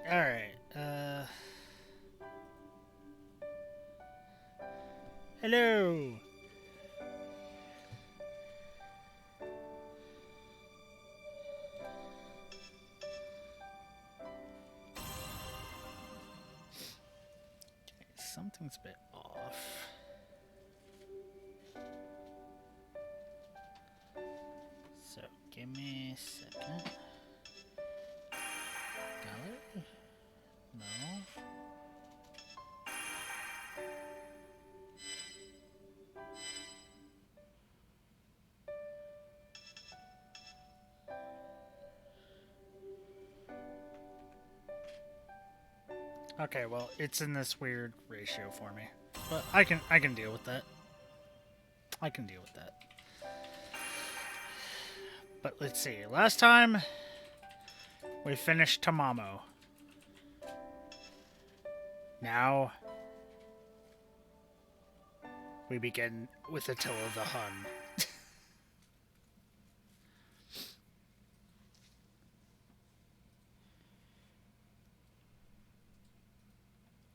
Alright, hello! Okay, something's a bit off. So, give me a second. Gallery? No. Okay, well, it's in this weird ratio for me. But I can deal with that. I can deal with that. But let's see. Last time we finished Tamamo. Now we begin with Attila the Hun.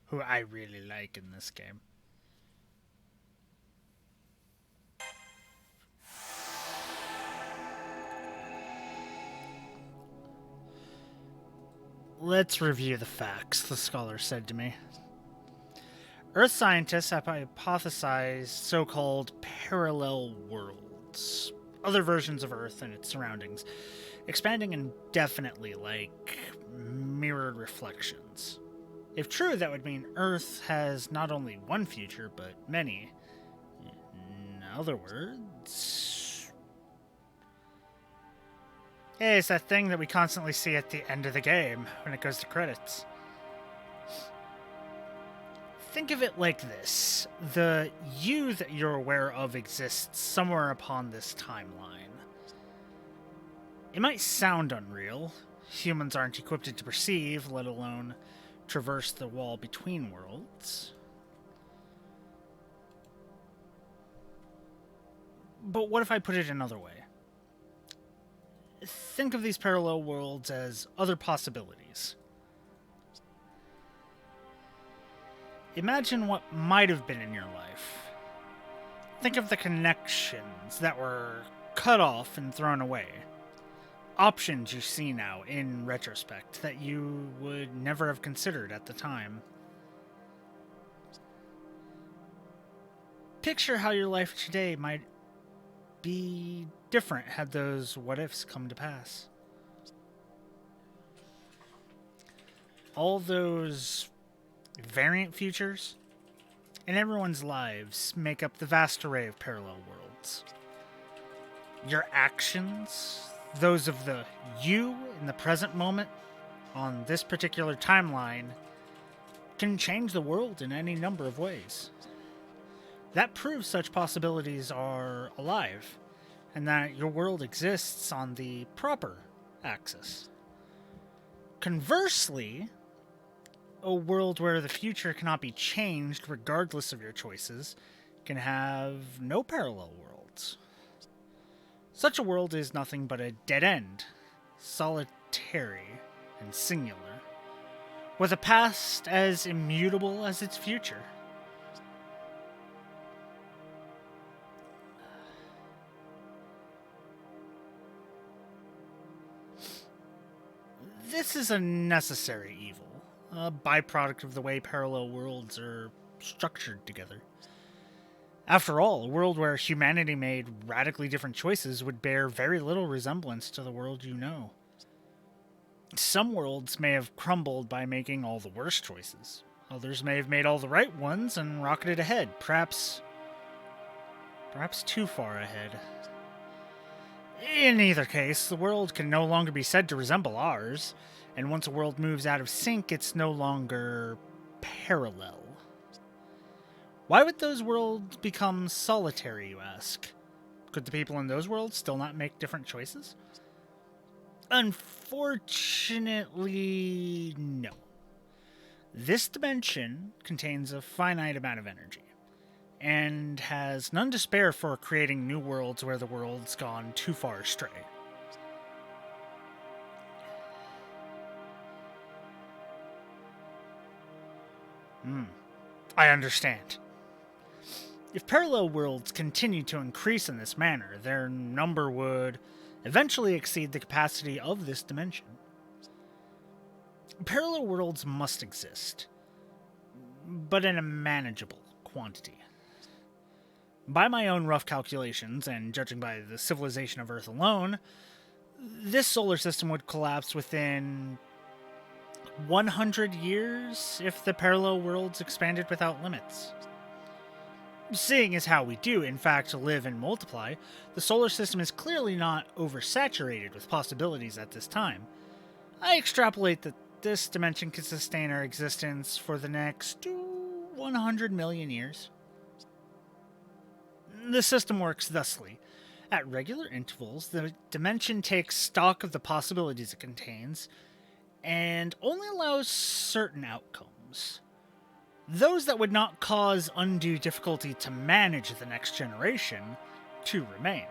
Who I really like in this game. Let's review the facts, the scholar said to me. Earth scientists have hypothesized so-called parallel worlds, other versions of Earth and its surroundings, expanding indefinitely like mirrored reflections. If true, that would mean Earth has not only one future, but many. In other words... Hey, it's that thing that we constantly see at the end of the game, when it goes to credits. Think of it like this. The you that you're aware of exists somewhere upon this timeline. It might sound unreal. Humans aren't equipped to perceive, let alone traverse the wall between worlds. But what if I put it another way? Think of these parallel worlds as other possibilities. Imagine what might have been in your life. Think of the connections that were cut off and thrown away. Options you see now in retrospect that you would never have considered at the time. Picture how your life today might be different had those what-ifs come to pass. All those variant futures in everyone's lives make up the vast array of parallel worlds. Your actions, those of the you in the present moment on this particular timeline, can change the world in any number of ways. That proves such possibilities are alive, and that your world exists on the proper axis. Conversely, a world where the future cannot be changed regardless of your choices can have no parallel worlds. Such a world is nothing but a dead end, solitary and singular, with a past as immutable as its future. This is a necessary evil, a byproduct of the way parallel worlds are structured together. After all, a world where humanity made radically different choices would bear very little resemblance to the world you know. Some worlds may have crumbled by making all the worst choices. Others may have made all the right ones and rocketed ahead, perhaps too far ahead. In either case, the world can no longer be said to resemble ours, and once a world moves out of sync, it's no longer parallel. Why would those worlds become solitary, you ask? Could the people in those worlds still not make different choices? Unfortunately, no. This dimension contains a finite amount of energy, and has none to spare for creating new worlds where the world's gone too far astray. I understand. If parallel worlds continue to increase in this manner, their number would eventually exceed the capacity of this dimension. Parallel worlds must exist, but in a manageable quantity. By my own rough calculations, and judging by the civilization of Earth alone, this solar system would collapse within 100 years if the parallel worlds expanded without limits. Seeing as how we do, in fact, live and multiply, the solar system is clearly not oversaturated with possibilities at this time. I extrapolate that this dimension could sustain our existence for the next 100 million years. The system works thusly. At regular intervals, the dimension takes stock of the possibilities it contains and only allows certain outcomes. Those that would not cause undue difficulty to manage the next generation to remain.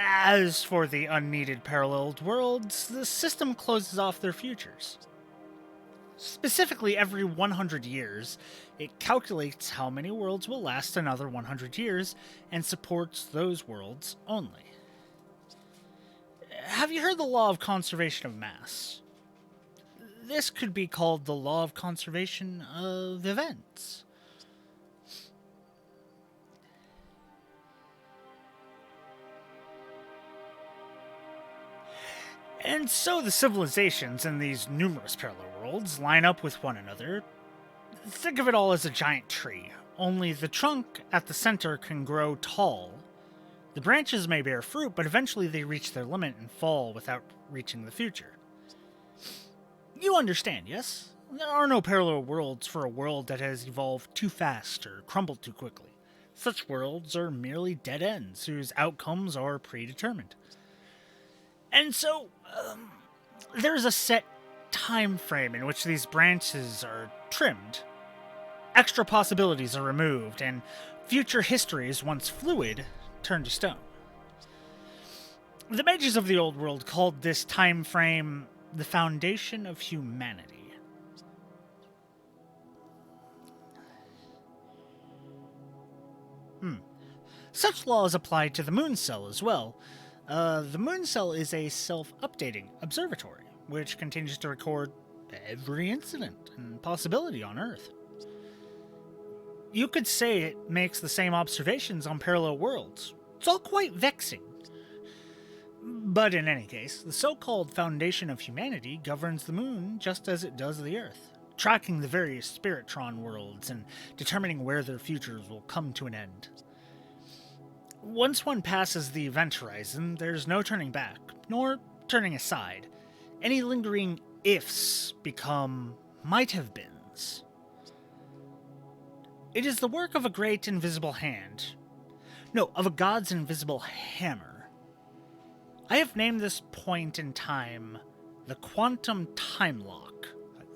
As for the unneeded paralleled worlds, the system closes off their futures. Specifically, every 100 years, it calculates how many worlds will last another 100 years and supports those worlds only. Have you heard the law of conservation of mass? This could be called the law of conservation of events. And so the civilizations in these numerous parallel worlds line up with one another. Think of it all as a giant tree, only the trunk at the center can grow tall. The branches may bear fruit, but eventually they reach their limit and fall without reaching the future. You understand, yes? There are no parallel worlds for a world that has evolved too fast or crumbled too quickly. Such worlds are merely dead ends whose outcomes are predetermined. And so, there's a set time frame in which these branches are trimmed. Extra possibilities are removed, and future histories, once fluid, turn to stone. The mages of the old world called this time frame the foundation of humanity. Such laws apply to the moon cell as well. The moon cell is a self-updating observatory, which continues to record every incident and possibility on Earth. You could say it makes the same observations on parallel worlds. It's all quite vexing. But in any case, the so-called foundation of humanity governs the moon just as it does the Earth, tracking the various Spiritron worlds and determining where their futures will come to an end. Once one passes the event horizon, there's no turning back, nor turning aside. Any lingering ifs become might-have-beens. It is the work of a great invisible hand. No, of a god's invisible hammer. I have named this point in time the quantum time lock.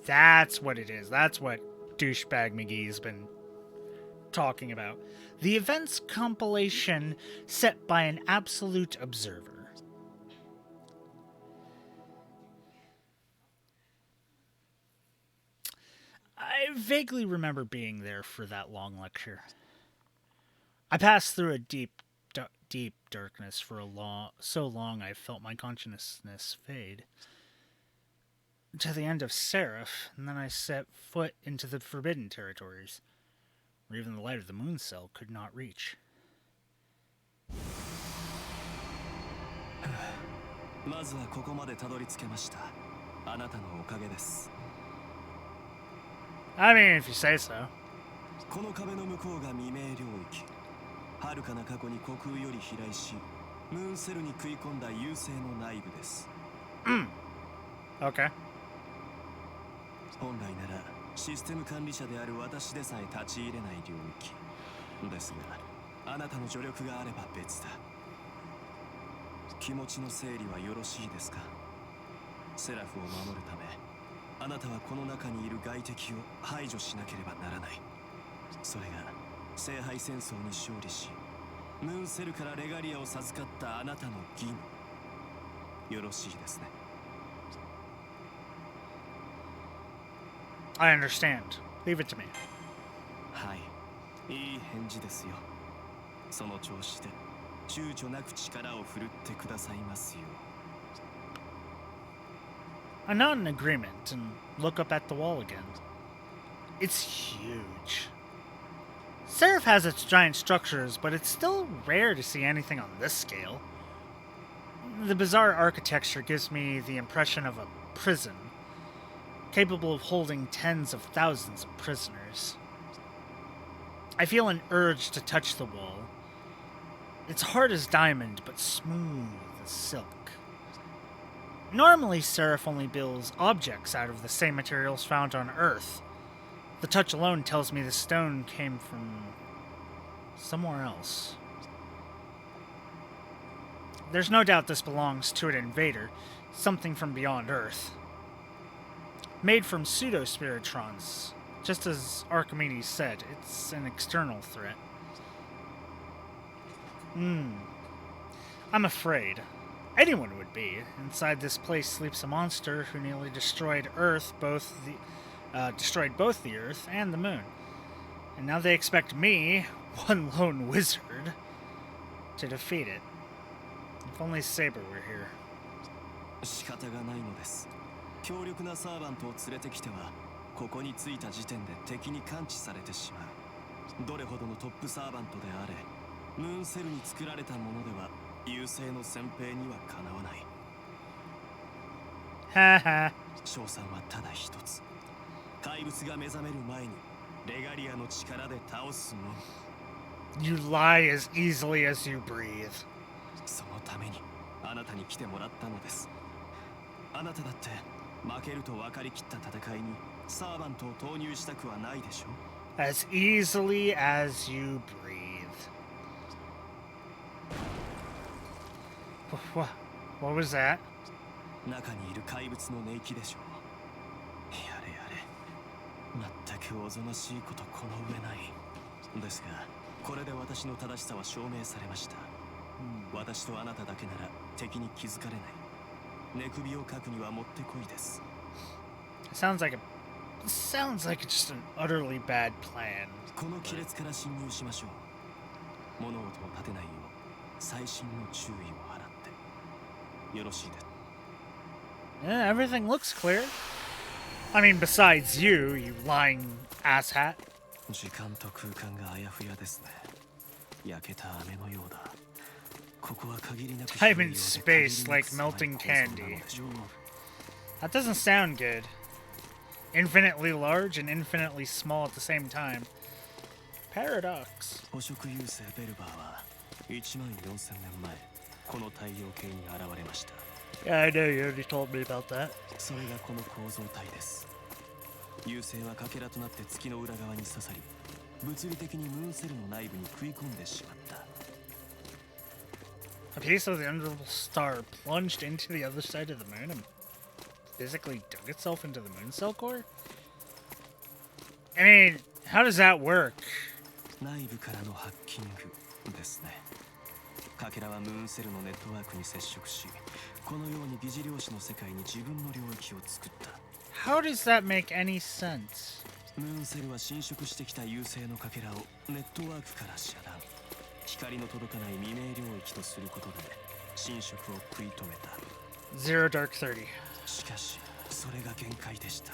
That's what it is. That's what douchebag McGee's been talking about. The events compilation set by an absolute observer. I vaguely remember being there for that long lecture. I passed through a deep darkness for so long I felt my consciousness fade. To the end of Seraph, and then I set foot into the forbidden territories, where even the light of the moon cell could not reach. I mean, if you say so. この壁の向こうが未明領域。遥かな過去に虚空より飛来し、ムーンセルに食い込んだ優勢の内部です。Okay. 本来ならシステム管理者である私でさえ立ち入れない領域ですが、あなたの助力があれば別だ。気持ちの整理はよろしいですか？セラフを守るため、あなたはこの中にいる外敵を排除しなければならない。それが聖杯戦争に勝利し、ムーンセルからレガリアを授かったあなたの義務。よろしいですね。I understand. Leave it to me. はい、いい返事ですよ。その調子で躊躇なく力を振るってくださいますよ。 I nod in agreement and look up at the wall again. It's huge. Seraph has its giant structures, but it's still rare to see anything on this scale. The bizarre architecture gives me the impression of a prison, capable of holding tens of thousands of prisoners. I feel an urge to touch the wall. It's hard as diamond, but smooth as silk. Normally, Seraph only builds objects out of the same materials found on Earth. The touch alone tells me the stone came from somewhere else. There's no doubt this belongs to an invader, something from beyond Earth. Made from pseudo-spiritrons, just as Archimedes said, it's an external threat. I'm afraid. Anyone would be. Inside this place sleeps a monster who nearly destroyed destroyed both the Earth and the Moon. And now they expect me, one lone wizard, to defeat it. If only Saber were here. 仕方がないのです。強力なサーバントを連れてきては、ここに着いた時点で敵に感知されてしまう。どれほどのトップサーバントであれ、ムーンセルに作られたものでは優勢の先兵にはかなわない。Ha ha. 勝算はただ一つ。怪物が目覚める前にレガリアの力で倒すのみ。 You lie as easily as you breathe. そのためにあなたに来てもらったのです。あなただって負けると分かりきった戦いにサーバントを投入したくはないでしょ。 As easily as you breathe. What was that? 中にいる怪物の寝息でしょう。やれやれ。全くおぞましいことこの上ない。ですが、これで私の正しさは証明されました。私とあなただけなら敵に気づかれない。寝首をかくにはもってこいです。 Sounds like just an utterly bad plan. この亀裂から侵入しましょう。物音を立てないよう細心の注意を払って。よろしいです。 Yeah, everything looks clear. I mean, besides you, you lying asshat. 時間と空間があやふやですね。焼けた飴のようだ。ここは限りなく I'm in space like melting candy. That doesn't sound good. Infinitely large and infinitely small at the same time. Paradox. 捕食優勢ベルバーは1万4000年前この太陽系に現れました。 Yeah, I know, you already told me about that. それがこの構造体です。優勢はかけらとなって月の裏側に刺さり、物理的にムーンセルの内部に食い込んでしまった。 A piece of the invisible star plunged into the other side of the moon and physically dug itself into the moon cell core? I mean, how does that work? 内部からのハッキングですね。かけらはムーンセルのネットワークに接触し、このように疑似量子の世界に自分の領域を作った。 How does that make any sense? ムーンセルは侵食してきた優勢のかけらをネットワークから遮断。光の届かない未明領域とすることで侵食を食い止めた。 Zero Dark 30. しかしそれが限界でした。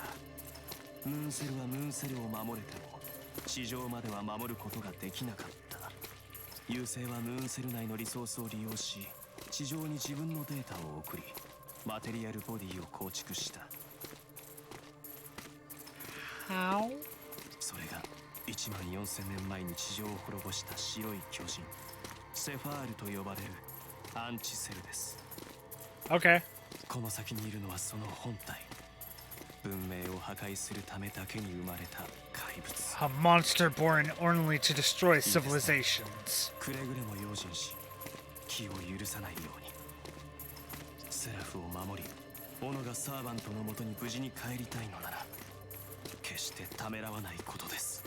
ムーンセルはムーンセルを守れても地上までは守ることができなかった。優勢はムーンセル内のリソースを利用し地上に自分のデータを送りマテリアルボディを構築した。 How? それが1万4000年前に地上を滅ぼした白い巨人セファールと呼ばれるアンチセルです。 Okay. この先にいるのはその本体。文明を破壊するためだけに生まれた怪物。 A monster born only to destroy civilizations. くれぐれも用心し気を許さないように。セラフを守りオノがサーバントのもとに無事に帰りたいのなら決してためらわないことです。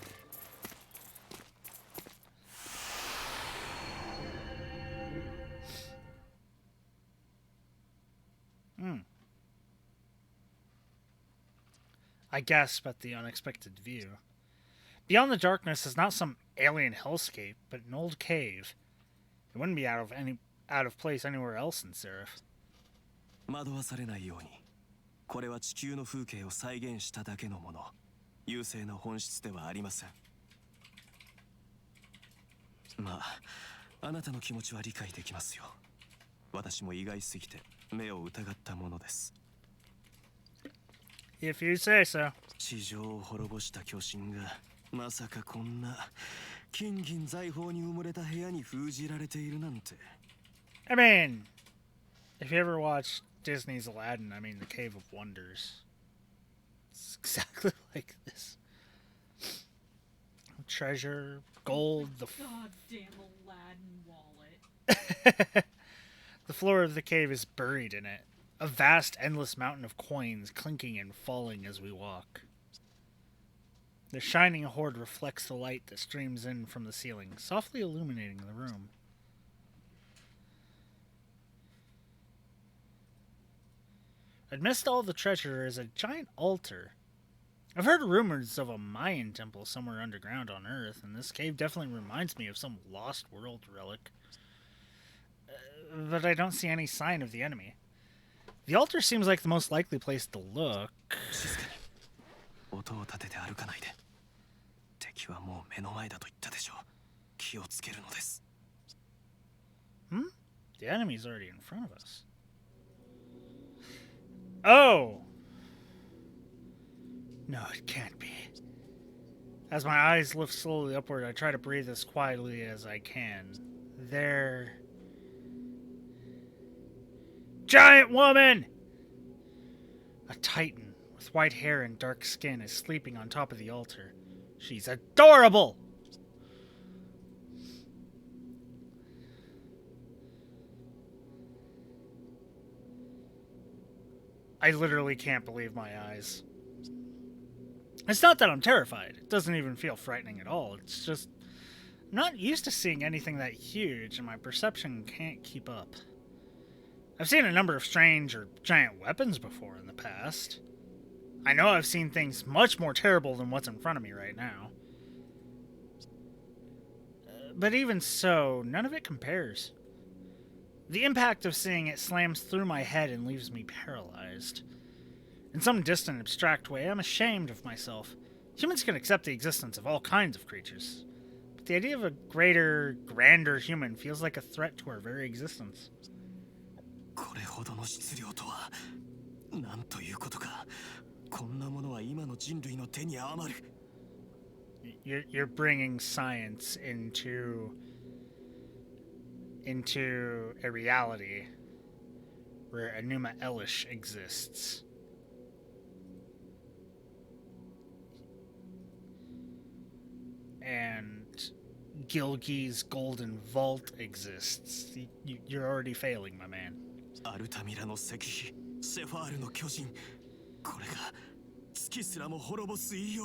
Hmm. I gasp at the unexpected view. Beyond the darkness is not some alien hellscape, but an old cave. It wouldn't be out of place anywhere else in Seraph. 惑わされないように。これは地球の風景を再現しただけのもの。優勢な本質ではありません。まあ、あなたの気持ちは理解できますよ。私も意外すぎて目を疑ったものです。If you say so. 地上を滅ぼした巨神がまさかこんな金銀財宝に埋もれた部屋に封じられているなんて。I mean, if you ever watched Disney's Aladdin, I mean, the Cave of Wonders. It's exactly like this. Treasure, gold, the Goddamn Aladdin wallet. the floor of the cave is buried in it. A vast, endless mountain of coins clinking and falling as we walk. The shining hoard reflects the light that streams in from the ceiling, softly illuminating the room. Amidst all the treasure is a giant altar. I've heard rumors of a Mayan temple somewhere underground on Earth, and this cave definitely reminds me of some lost world relic. But I don't see any sign of the enemy. The altar seems like the most likely place to look. 静かに。音を立てて歩かないで。敵はもう目の前だと言ったでしょう。気をつけるのです。Hmm? The enemy's already in front of us. Oh! No, it can't be. As my eyes lift slowly upward, I try to breathe as quietly as I can. There... Giant woman! A titan with white hair and dark skin is sleeping on top of the altar. She's adorable! I literally can't believe my eyes. It's not that I'm terrified. It doesn't even feel frightening at all. It's just... I'm not used to seeing anything that huge, and my perception can't keep up. I've seen a number of strange or giant weapons before in the past. I know I've seen things much more terrible than what's in front of me right now. But even so, none of it compares. The impact of seeing it slams through my head and leaves me paralyzed. In some distant, abstract way, I'm ashamed of myself. Humans can accept the existence of all kinds of creatures, but the idea of a greater, grander human feels like a threat to our very existence. これほどの質量とは、なんということか。こんなものは今の人類の手に余る。You're bringing science into a reality where Enuma Elish exists. And Gilgi's golden vault exists. You're already failing, my man. アルタミラの石碑、セファールの巨人。これが月すらも滅ぼす言いよ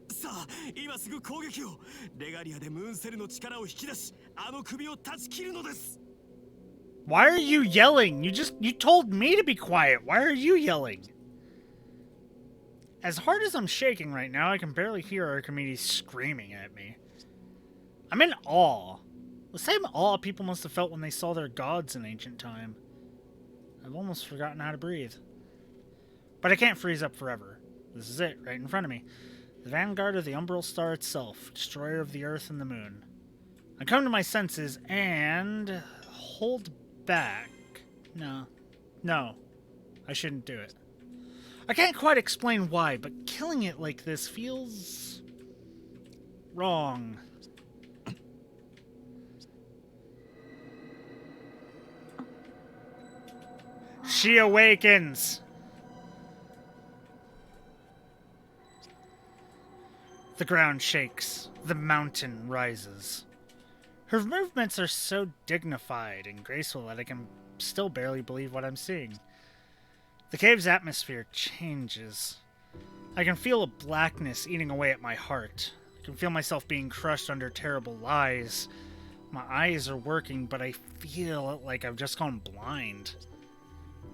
う。さあ、今すぐ攻撃を。レガリアでムーンセルの力を引き出し、あの首を断ち切るのです。Why are you yelling? You told me to be quiet. Why are you yelling? As hard as I'm shaking right now, I can barely hear Archimedes screaming at me. I'm in awe. The same awe people must have felt when they saw their gods in ancient time. I've almost forgotten how to breathe. But I can't freeze up forever. This is it, right in front of me. The vanguard of the umbral star itself, destroyer of the earth and the moon. I come to my senses and... hold back. No. I shouldn't do it. I can't quite explain why, but killing it like this feels... wrong. She awakens! The ground shakes. The mountain rises. Her movements are so dignified and graceful that I can still barely believe what I'm seeing. The cave's atmosphere changes. I can feel a blackness eating away at my heart. I can feel myself being crushed under terrible lies. My eyes are working, but I feel like I've just gone blind.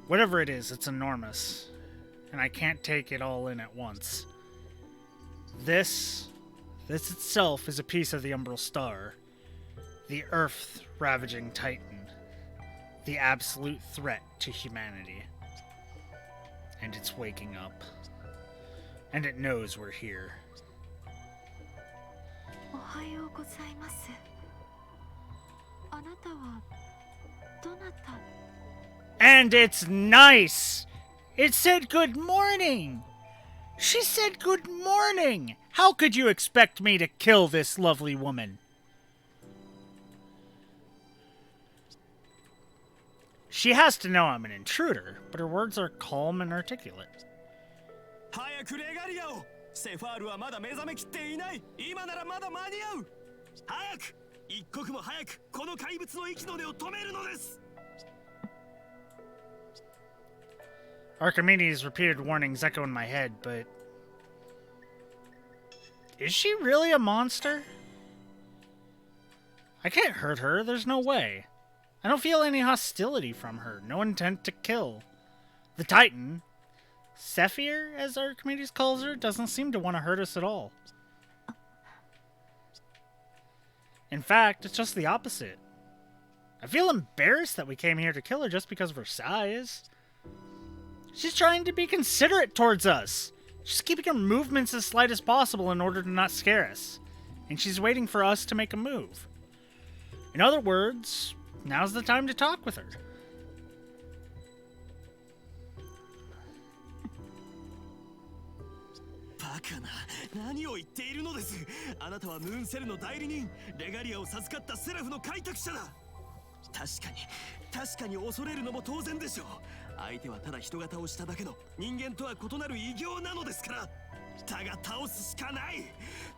Whatever it is, it's enormous. and I can't take it all in at once. This itself is a piece of the Umbral Star, the Earth-ravaging Titan, the absolute threat to humanity. And it's waking up. And it knows we're here. And it's nice! It said good morning! She said good morning! How could you expect me to kill this lovely woman? She has to know I'm an intruder, but her words are calm and articulate. 早くレガリアをセファールはまだ目覚めきっていない。今ならまだ間に合う。早く一刻も早くこの怪物の息の根を止めるのです。 Archimedes' repeated warnings echo in my head, but... Is she really a monster? I can't hurt her, there's no way. I don't feel any hostility from her, no intent to kill. The Titan, Sephir, as Archimedes calls her, doesn't seem to want to hurt us at all. In fact, it's just the opposite. I feel embarrassed that we came here to kill her just because of her size. She's trying to be considerate towards us. She's keeping her movements as slight as possible in order to not scare us. And she's waiting for us to make a move. In other words, now's the time to talk with her. バカな、何を言っているのです。あなたはムーンセルの代理人、レガリアを授かったセラフの開拓者だ。確かに恐れるのも当然でしょう。相手はただ人が倒しただけの人間とは異なる異形なのですから。だが倒すしかない。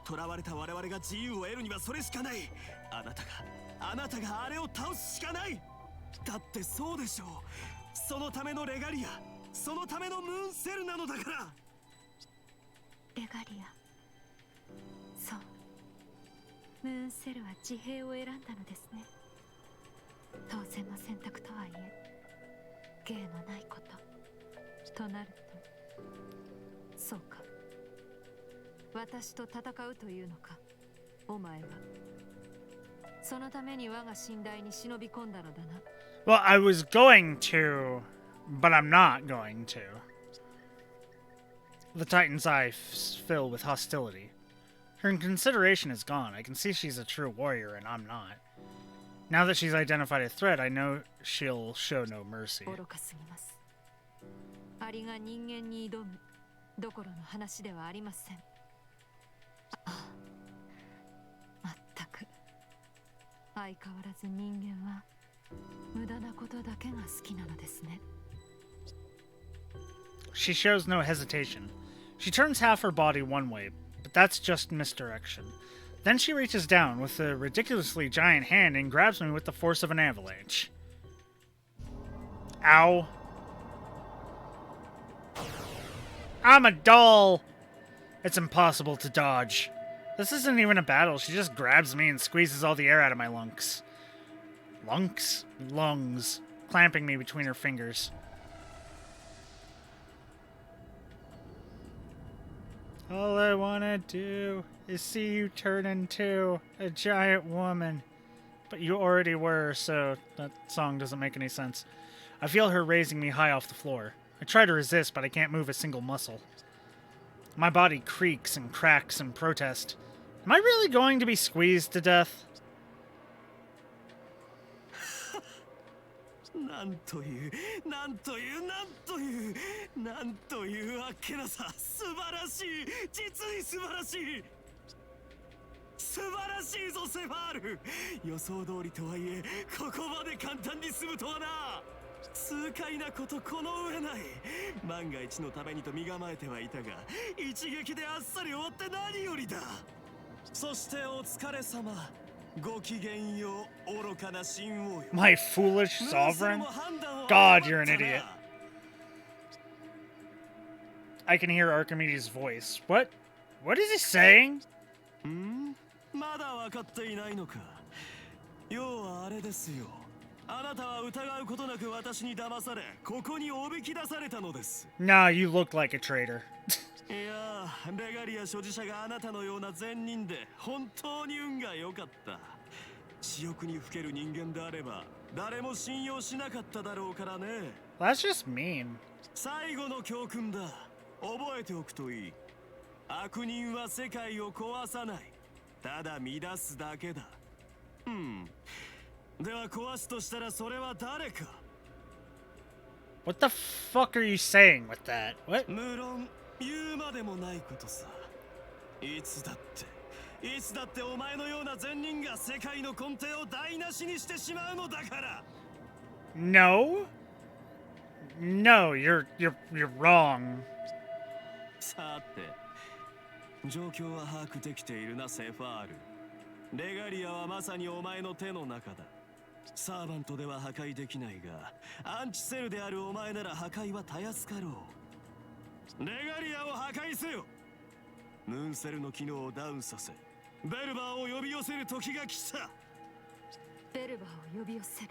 囚われた我々が自由を得るにはそれしかない。あなたがあれを倒すしかない。だってそうでしょう。そのためのレガリア、そのためのムーンセルなのだから。レガリア、そう、ムーンセルは自閉を選んだのですね。当然の選択とはいえ、芸のないこととなると、そうか、私と戦うというのか、お前は。そのために我が寝台に忍び込んだのだな。Well, I was going to, but I'm not going to. The Titan's eyes fill with hostility. Her consideration is gone. I can see she's a true warrior, and I'm not. Now that she's identified a threat, I know she'll show no mercy. 愚かすぎます。アリが人間に挑むどころの話ではありません。まったく。相変わらず人間は無駄なことだけが好きなのですね。She shows no hesitation. She turns half her body one way, but that's just misdirection. Then she reaches down with a ridiculously giant hand and grabs me with the force of an avalanche. Ow. I'm a doll! It's impossible to dodge. This isn't even a battle. She just grabs me and squeezes all the air out of my lungs. Lungs. Clamping me between her fingers. All I want to do is see you turn into a giant woman. But you already were, so that song doesn't make any sense. I feel her raising me high off the floor. I try to resist, but I can't move a single muscle. My body creaks and cracks in protest. Am I really going to be squeezed to death? なんというあっけなさ。素晴らしい、実に素晴らしい。素晴らしいぞセファール。予想通りとはいえここまで簡単に済むとはな。痛快なことこの上ない。万が一のためにと身構えてはいたが、一撃であっさり終わって何よりだ。そしてお疲れ様。ごきげんよう、愚かな神王よ。 My foolish sovereign? God, you're an idiot. I can hear Archimedes' voice. What is he saying? まだ分かっていないのか。要はあれですよ。あなたは疑うことなく私に騙され、ここにおびき出されたのです。Nah, you look like a traitor. いやー、レガリア所持者があなたのような善人で本当に運が良かった。私欲にふける人間であれば誰も信用しなかっただろうからね。That's just mean. 最後の教訓だ。覚えておくといい。悪人は世界を壊さない。ただ乱すだけだ。では壊すとしたらそれは誰か。 What the fuck are you saying with that? What? 無論言うまでもないことさ。いつだってお前のような善人が世界の根底を台無しにしてしまうのだから。 No? No, you're wrong. さて、状況は把握できているな、セファール。レガリアはまさにお前の手の中だ。サーバントでは破壊できないが、アンチセルであるお前なら破壊はたやすかろう。レガリアを破壊せよ。ムーンセルの機能をダウンさせ、ベルバーを呼び寄せる時が来た。ベルバーを呼び寄せる。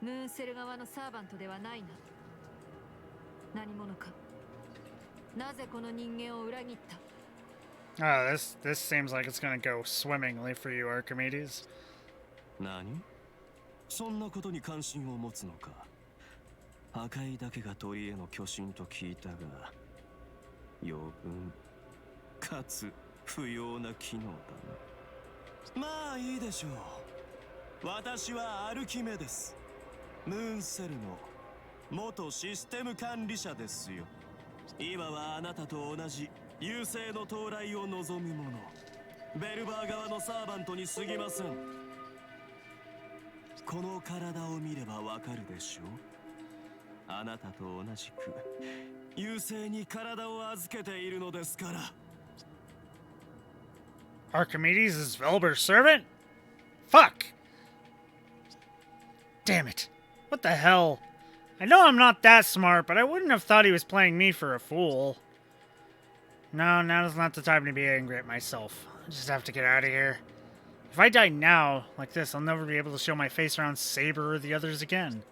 ムーンセル側のサーバントではないな。何者か。なぜこの人間を裏切った？ Oh, this seems like it's gonna go swimmingly for you, Archimedes. 何？そんなことに関心を持つのか。破壊だけが鳥への巨神と聞いたが、余分かつ不要な機能だな。まあいいでしょう。私はアルキメデス、ムーンセルの元システム管理者ですよ。今はあなたと同じ優勢の到来を望む者、ベルバー側のサーバントに過ぎません。この体を見ればわかるでしょう。あなたと同じく優勢に体を預けているのですから。 Archimedes is Velber's servant? Fuck! Damn it. What the hell? I know I'm not that smart, but I wouldn't have thought he was playing me for a fool. No, now's not the time to be angry at myself. I just have to get out of here. If I die now, like this, I'll never be able to show my face around Saber or the others again.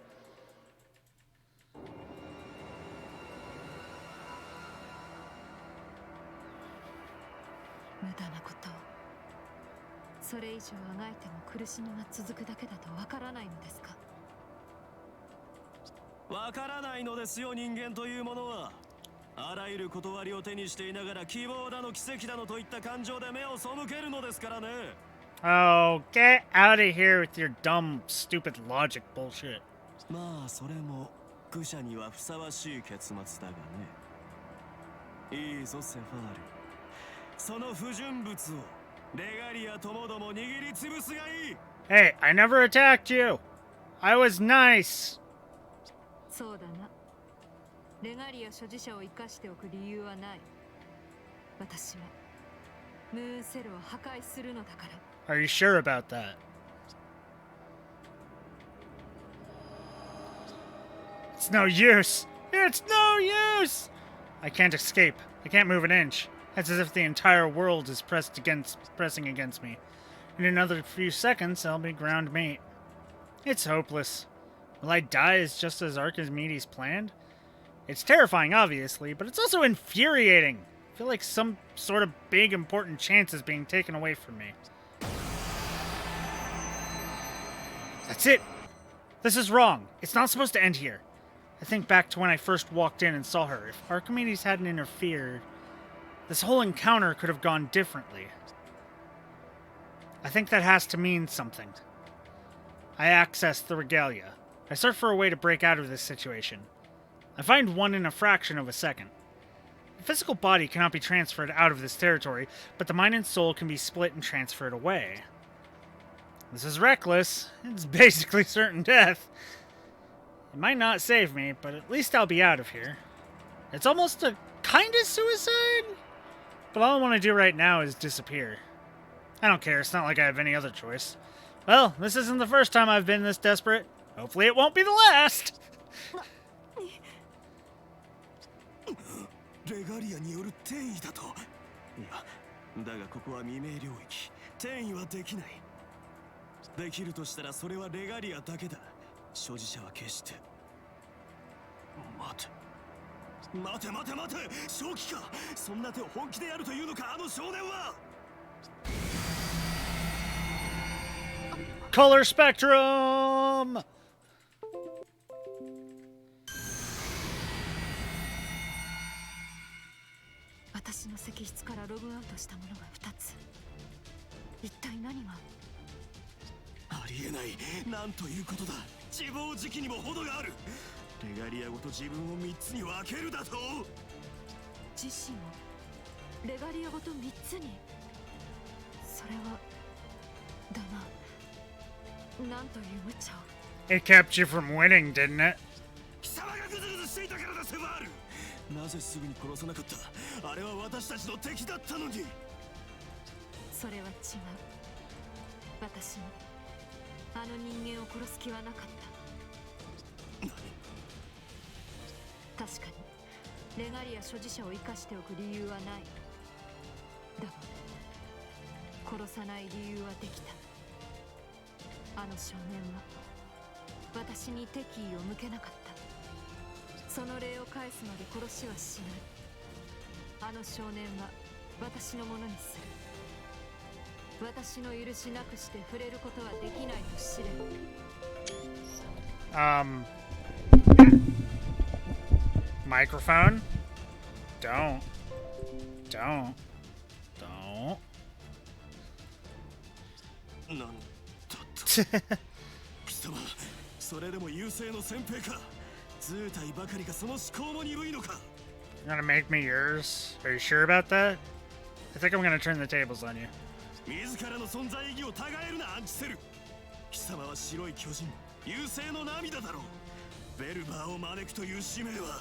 無駄なことを。それ以上あがいても苦しみが続くだけだとわからないのですか？わからないのですよ、人間というものは。あらゆる断りを手にしていながら希望だの奇跡だのといった感情で目を背けるのですからね。 Oh, get out of here with your dumb, stupid logic bullshit. まあそれも愚者にはふさわしい結末だがね。いいぞセファール、その不純物をレガリアともども握りつぶすがいい。 Hey, I never attacked you. I was nice. そうだな。レガリア所持者を生かしておく理由はない。私はムーンセルを破壊するのだから。Are you sure about that? It's no use. It's no use. I can't escape. I can't move an inch. It's as if the entire world is pressing against me. In another few seconds, I'll be ground meat. It's hopeless. Will I die just as Archimedes planned? It's terrifying, obviously, but it's also infuriating. I feel like some sort of big, important chance is being taken away from me. That's it! This is wrong. It's not supposed to end here. I think back to when I first walked in and saw her. If Archimedes hadn't interfered, this whole encounter could have gone differently. I think that has to mean something. I access the regalia. I search for a way to break out of this situation. I find one in a fraction of a second. The physical body cannot be transferred out of this territory, but the mind and soul can be split and transferred away. This is reckless. It's basically certain death. It might not save me, but at least I'll be out of here. It's almost a kind of suicide, but all I want to do right now is disappear. I don't care, it's not like I have any other choice. Well, this isn't the first time I've been this desperate. Hopefully it won't be the last! レガリアによる転移だと。いや、だがここは未明領域。転移はできない。できるとしたらそれはレガリアだけだ。所持者は決して。待て正気か。そんな手を本気でやるというのか、あの少年は。Color spectrum! 私の石室からログアウトしたものが2つ。一体何が。ありえない。なんということだ。自暴自棄にも程がある。レガリアごと自分を3つに分けるだと。自身をレガリアごと3つに。それはだな。なんという無茶を。 It kept you from winning, didn't it? 貴様がグズグズしていたからだ、セバール。なぜすぐに殺さなかった。あれは私たちの敵だったのに。それは違う。私もあの人間を殺す気はなかった。確かにレガリア所持者を生かしておく理由はない。だが殺さない理由はできた。あの少年は私に敵意を向けなかった。その礼を返すまで殺しはしない。あの少年は私のものにする。私の許しなくして触れることはできないと知れ。Microphone? Don't. なんだと。貴様、それでも優勢の先兵か。図体ばかりがその思考も鈍いのか。 You're gonna make me yours? Are you sure about that? I think I'm gonna turn the tables on you. 自らの存在意義をたがえるな、アンチセル。貴様は白い巨人、優勢の涙だろう。ベルバーを招くという使命は。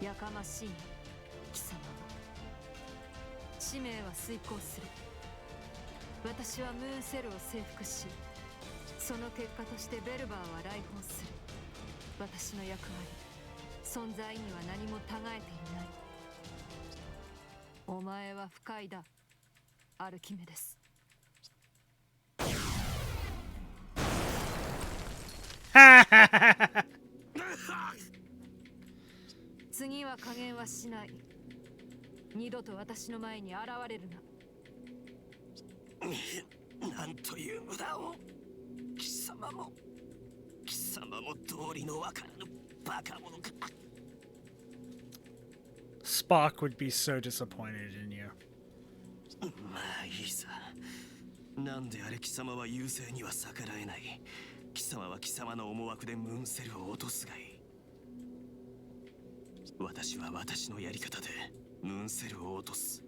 やかましいな、貴様は。使命は遂行する。私はムーンセルを征服し、その結果としてベルバーは来訪する。私の役割、存在には何もたがえていない。お前は不快だ、アルキメデス。次は加減はしない。二度と私の前に現れるな。なんという無駄を。貴様も道理のわからぬバカ者か。 Spock would be so disappointed in you. まあいいさ。なんであれ貴様は優勢には逆らえない。貴様は貴様の思惑でムーンセルを落とすがいい。私は私のやり方でムーンセルを落とす。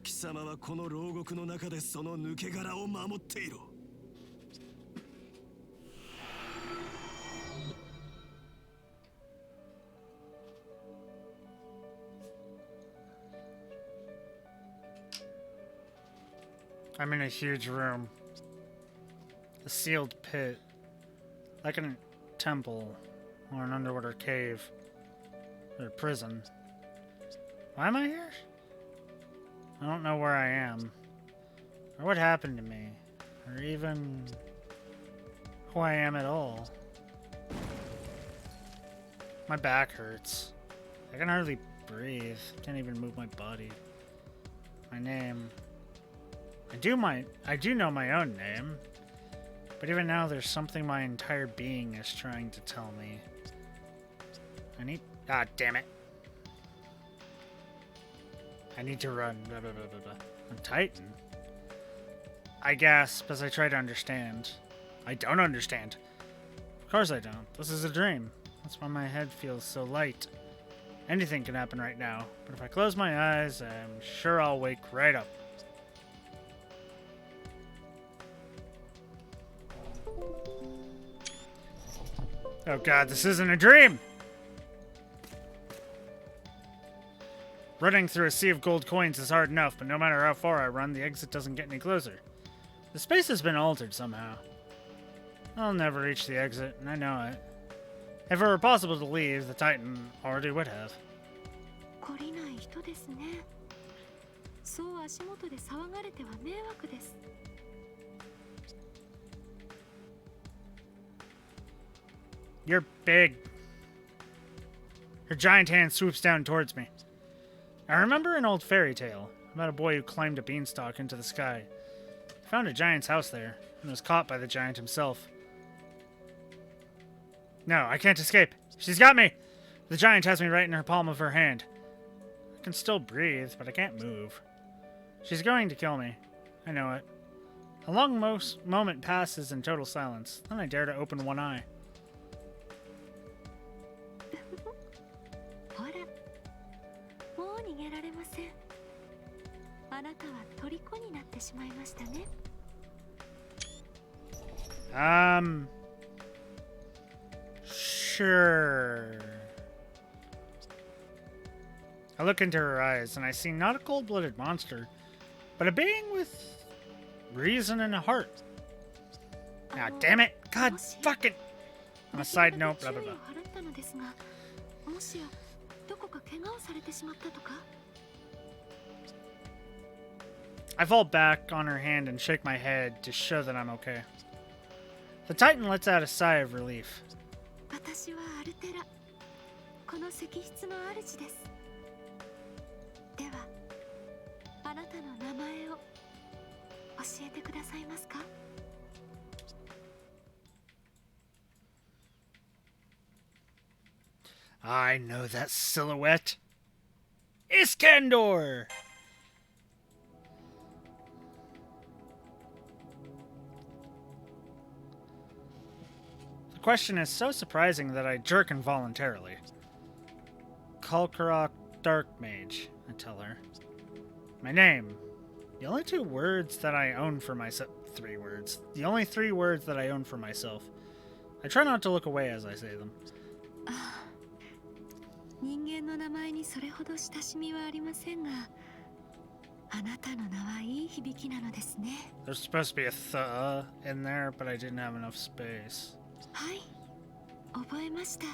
貴様はこの牢獄の中でその抜け殻を守っていろ。I'm in a huge room. A sealed pit. Like a temple or an underwater cave. Or prison. Why am I here? I don't know where I am. Or what happened to me. Or even who I am at all. My back hurts. I can hardly breathe. Can't even move my body. My name. I do know my own name. But even now there's something my entire being is trying to tell me. Ah, damn it. I need to run. Blah, blah, blah, blah, blah. I'm Titan. I gasp as I try to understand. I don't understand. Of course I don't. This is a dream. That's why my head feels so light. Anything can happen right now, but if I close my eyes, I'm sure I'll wake right up. Oh god, this isn't a dream! Running through a sea of gold coins is hard enough, but no matter how far I run, the exit doesn't get any closer. The space has been altered somehow. I'll never reach the exit, and I know it. If it were possible to leave, the Titan already would have. 懲りない人ですね。そう足元で騒がれては迷惑です。You're big. Her giant hand swoops down towards me. I remember an old fairy tale about a boy who climbed a beanstalk into the sky. He found a giant's house there and was caught by the giant himself. No, I can't escape. She's got me! The giant has me right in her palm of her hand. I can still breathe, but I can't move. She's going to kill me. I know it. A long moment passes in total silence. Then I dare to open one eye. ほら、もう逃げられません。あなたは虜になってしまいましたね。Sure. I look into her eyes and I see not a cold-blooded monster, but a being with reason and a heart. Now, damn it! God fucking! On a side note, blah blah blah. I fall back on her hand and shake my head to show that I'm okay. The Titan lets out a sigh of relief. 私はアルテラ、この石室の主です。では、あなたの名前を教えてくださいますか? I know that silhouette. Iskandar! The question is so surprising that I jerk involuntarily. Kalkarok Dark Mage, I tell her. My name. The only 2 words that I own for myself. 3 words. The only 3 words that I own for myself. I try not to look away as I say them. 人間の名前にそれほど親しみはありませんが、あなたの名はいい響きなのですね。There's supposed to be a th in there, but I didn't have enough space. はい、覚えました。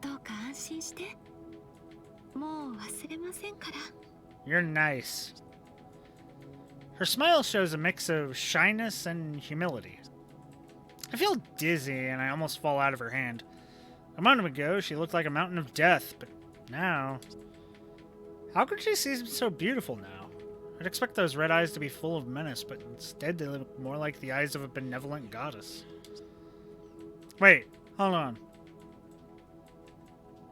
どうか安心して。もう忘れませんから。You're nice. Her smile shows a mix of shyness and humility. I feel dizzy and I almost fall out of her hand. A moment ago, she looked like a mountain of death, but now... How could she seem so beautiful now? I'd expect those red eyes to be full of menace, but instead they look more like the eyes of a benevolent goddess. Wait, hold on.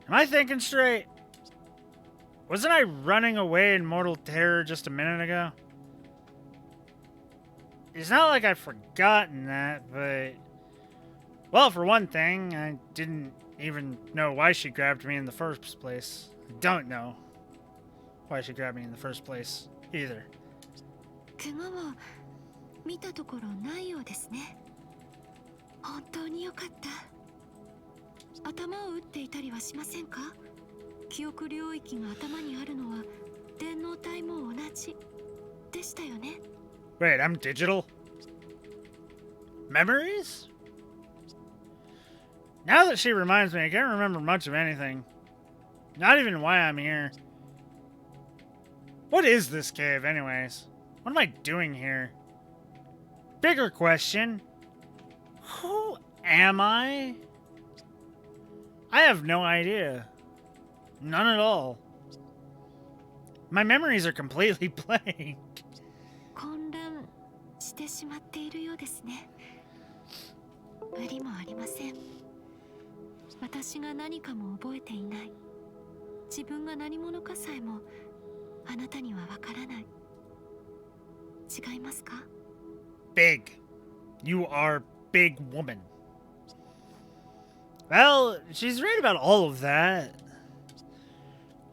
Am I thinking straight? Wasn't I running away in mortal terror just a minute ago? It's not like I've forgotten that, but... Well, for one thing, I didn't even know why she grabbed me in the first place. I don't know why she grabbed me in the first place, either. 怪我は見たところないようですね。本当によかった。頭を打っていたりはしませんか？記憶領域が頭にあるのは電脳体も同じでしたよね。Wait, I'm digital? Memories? Now that she reminds me, I can't remember much of anything. Not even why I'm here. What is this cave, anyways? What am I doing here? Bigger question. Who am I? I have no idea. None at all. My memories are completely blank. 混乱してしまっているようですね。無理もありません。私が何かも覚えていない。自分が何者かさえもあなたにはわからない。違いますか? Big. You are big woman. Well, she's right about all of that.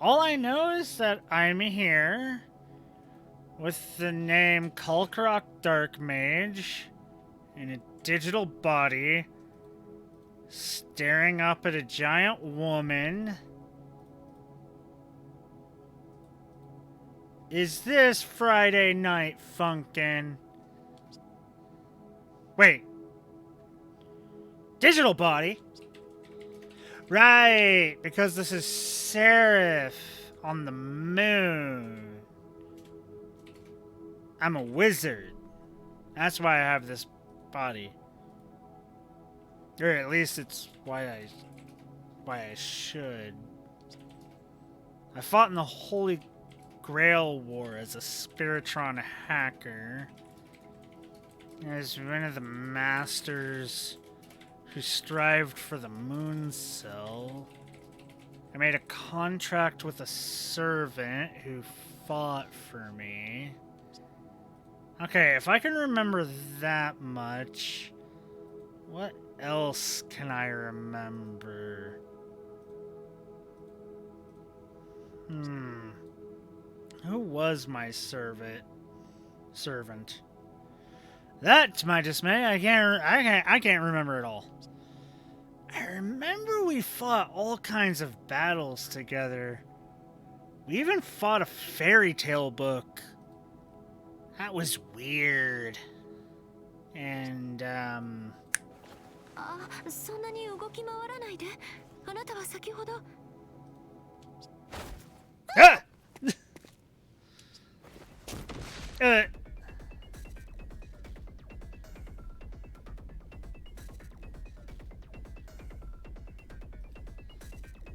All I know is that I'm here with the name Kalkarok Dark Mage in a digital body, staring up at a giant woman. Is this Friday Night Funkin'? Wait. Digital body? Right, because this is Seraph on the moon. I'm a wizard. That's why I have this body. Or at least it's why I should. I fought in the Holy Grail War as a Spiritron hacker. As one of the masters who strived for the Moon Cell. I made a contract with a servant who fought for me. Okay, if I can remember that much, what else can I remember? Who was my servant? That, to my dismay, I can't remember it all. I remember we fought all kinds of battles together. We even fought a fairy tale book. That was weird. And, そんなに動き回らないで。あなたは先ほど。Ah!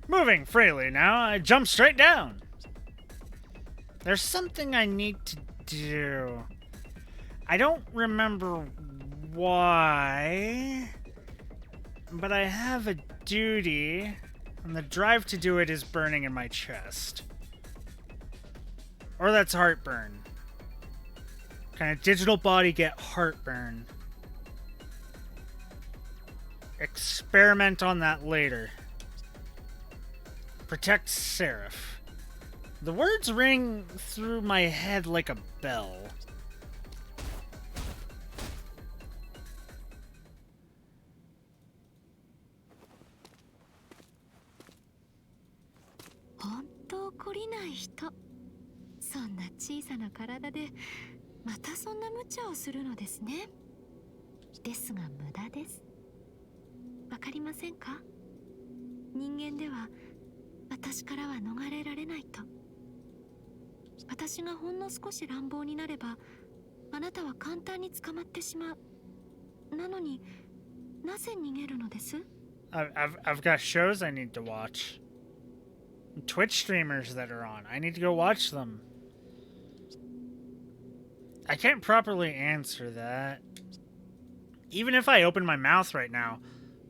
Moving freely now, I jump straight down. There's something I need to do. I don't remember why, but I have a duty, and the drive to do it is burning in my chest. Or that's heartburn. Kind of digital body get heartburn. Experiment on that later. Protect Seraph. The words ring through my head like a bell. Hontou懲りない人。そんな小さな体でまたそんな無茶をするのですね。ですが無駄です。わかりませんか？人間では私からは逃れられないと。私がほんの少し乱暴になればあなたは簡単に捕まってしまう。なのになぜ逃げるのです？ I've got shows I need to watch. Twitch streamers that are on. I need to go watch them. I can't properly answer that. Even if I open my mouth right now,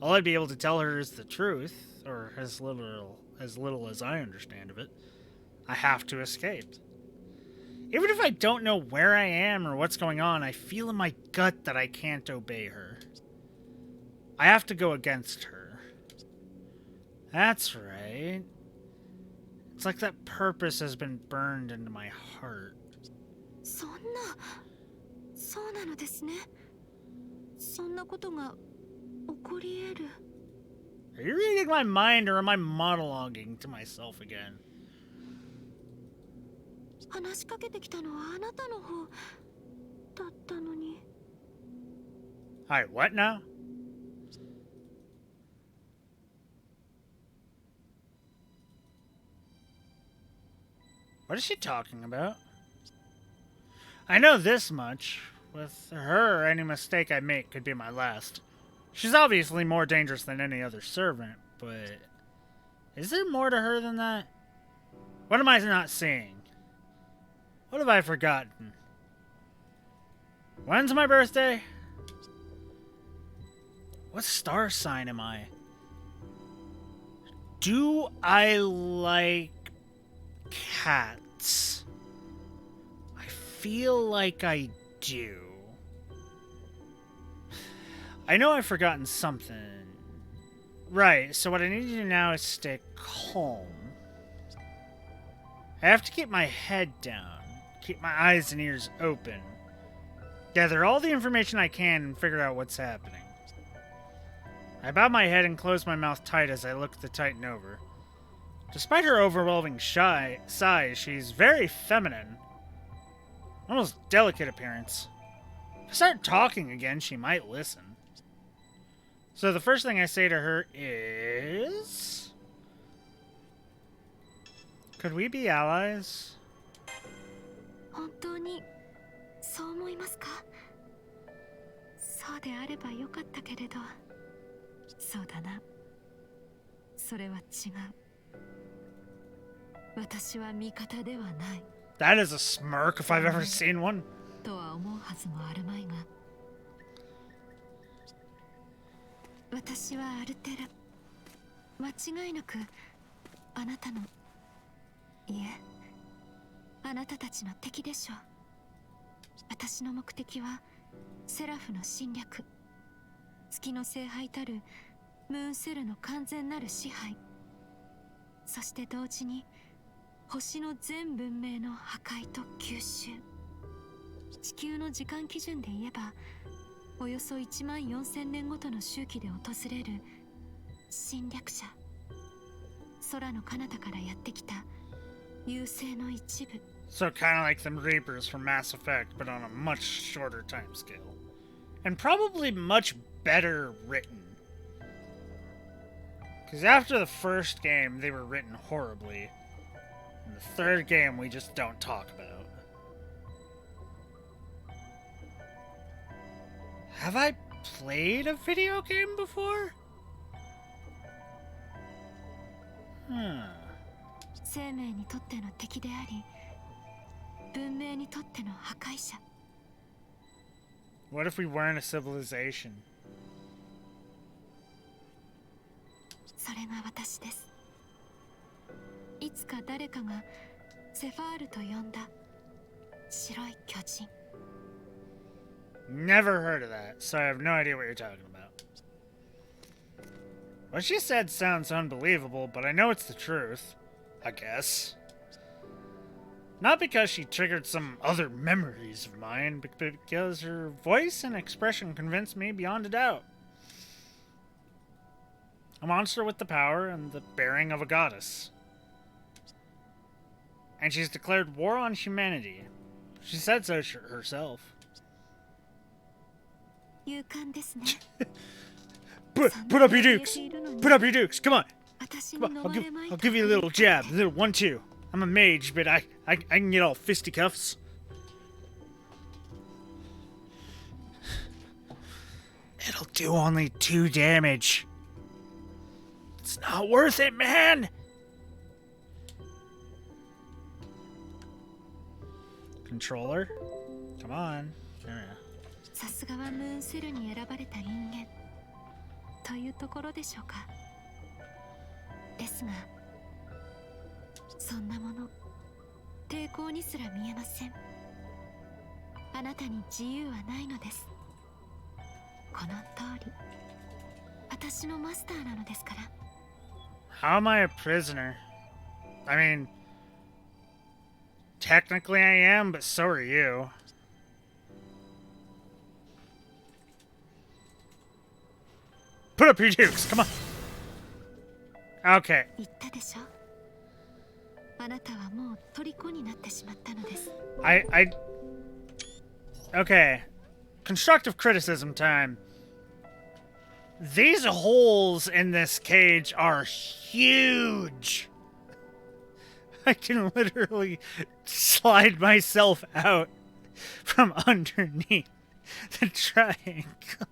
all I'd be able to tell her is the truth, or as little as I understand of it. I have to escape. Even if I don't know where I am or what's going on, I feel in my gut that I can't obey her. I have to go against her. That's right. It's like that purpose has been burned into my heart. そんな、そうなのですね。そんなことが起こり得る。Are you reading my mind or am I monologuing to myself again? 話しかけてきたのはあなたの方だったのに。Alright, what now? What is she talking about? I know this much. With her, any mistake I make could be my last. She's obviously more dangerous than any other servant, but... is there more to her than that? What am I not seeing? What have I forgotten? When's my birthday? What star sign am I? Do I like cats? I feel like I do. I know I've forgotten something. Right, so what I need to do now is stay calm. I have to keep my head down, keep my eyes and ears open, gather all the information I can and figure out what's happening. I bow my head and close my mouth tight as I look the Titan over. Despite her overwhelming size, she's very feminine. Almost delicate appearance. If I start talking again, she might listen. So the first thing I say to her is... could we be allies? 本当にそう思いますか？そうであればよかったけれど。そうだな。それは違う。私は味方ではない。That is a smirk if I've ever seen one. とは思うはずもあるまいが、私はアルテラ、間違いなくあなたの、いえ、あなたたちの敵でしょう。私の目的はセラフの侵略、月の聖杯たるムーンセルの完全なる支配、そして同時に星の全文明の破壊と吸収。地球の時間基準で言えばおよそ1万4000年ごとの周期で訪れる侵略者、空の彼方からやってきた優勢の一部。 So kind of like them Reapers from Mass Effect, but on a much shorter time scale. And probably much better written. Because after the first game, they were written horribly. And the third game, we just don't talk about. Have I played a video game before? Hmm. 生命にとっての敵であり、文明にとっての破壊者。 What if we weren't a civilization? それが私です。いつか誰かがセファールと呼んだ白い巨人。 Never heard of that, so I have no idea what you're talking about. What she said sounds unbelievable, but I know it's the truth. I guess. Not because she triggered some other memories of mine, but because her voice and expression convinced me beyond a doubt. A monster with the power and the bearing of a goddess. And she's declared war on humanity. She said so herself. 勇敢ですね。 Put up your dukes! Put up your dukes! Come on! 私 Come に on, 飲まれまい I'll た give you a little jab, a little 1-2. I'm a mage, but I can get all fisticuffs. It'll do only 2 damage. It's not worth it, man! Controller? Come on. There we go. さすがはムーンセルに選ばれた人間というところでしょうか。ですが、そんなもの抵抗にすら見えません。あなたに自由はないのです。この通り、私のマスターなのですから。 How am I a prisoner? I mean, technically I am, but so are you. Put up your dukes, come on. Okay. 言ったでしょ。あなたはもう虜になってしまったのです。Okay. Constructive criticism time. These holes in this cage are huge. I can literally slide myself out from underneath the triangle.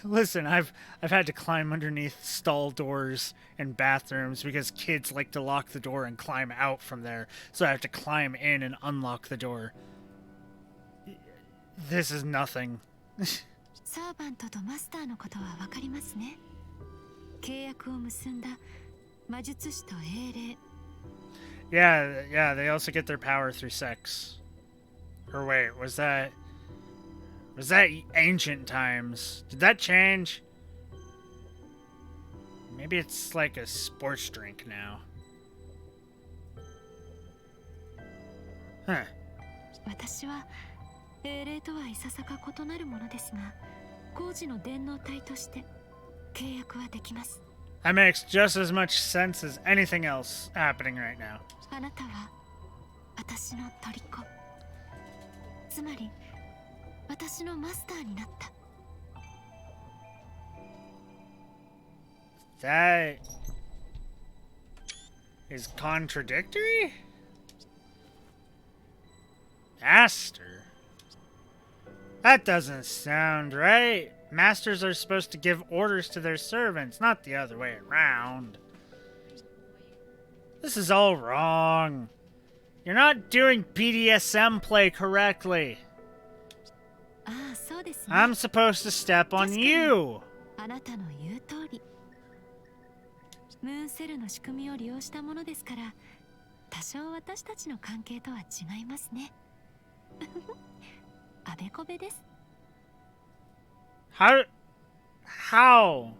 Listen, I've had to climb underneath stall doors and bathrooms because kids like to lock the door and climb out from there. So I have to climb in and unlock the door. This is nothing. サーバントとマスターのことはわかりますね。契約を結んだ魔術師と英霊。 Yeah, they also get their power through sex. Or wait, was that ancient times? Did that change? Maybe it's like a sports drink now. Huh. 私は英霊とはいささか異なるものですが、工事の電脳体として契約はできます。 That makes just as much sense as anything else happening right now. あなたは私の虜。つまり私のマスターになった。 That is contradictory? Master? That doesn't sound right. Masters are supposed to give orders to their servants, not the other way around. This is all wrong. You're not doing BDSM play correctly. ああ、そうですね。 I'm supposed to step on you. あなたの言う通り。ムーンセルの仕組みを利用したものですから、多少私たちの関係とは違いますね。あべこべです。 How? How?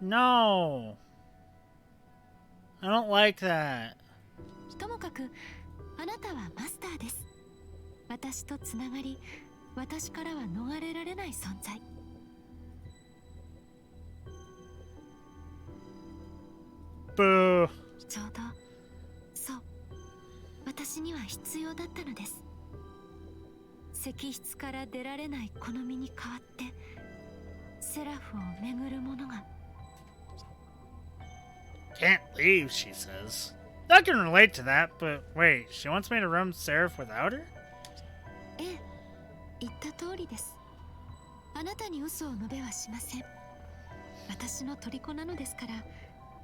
No. I don't like that. ともかくあなたはマスターです。私とつながり、私からは逃れられない存在。Boo. ちょうどそう、私には必要だったのです。石室から出られないこの身に代わってセラフを巡るものが。 Can't leave, she says. I can relate to that, but wait, she wants me to roam Seraph without her? ええ、言った通りです。あなたに嘘を述べはしません。私の虜なのですから、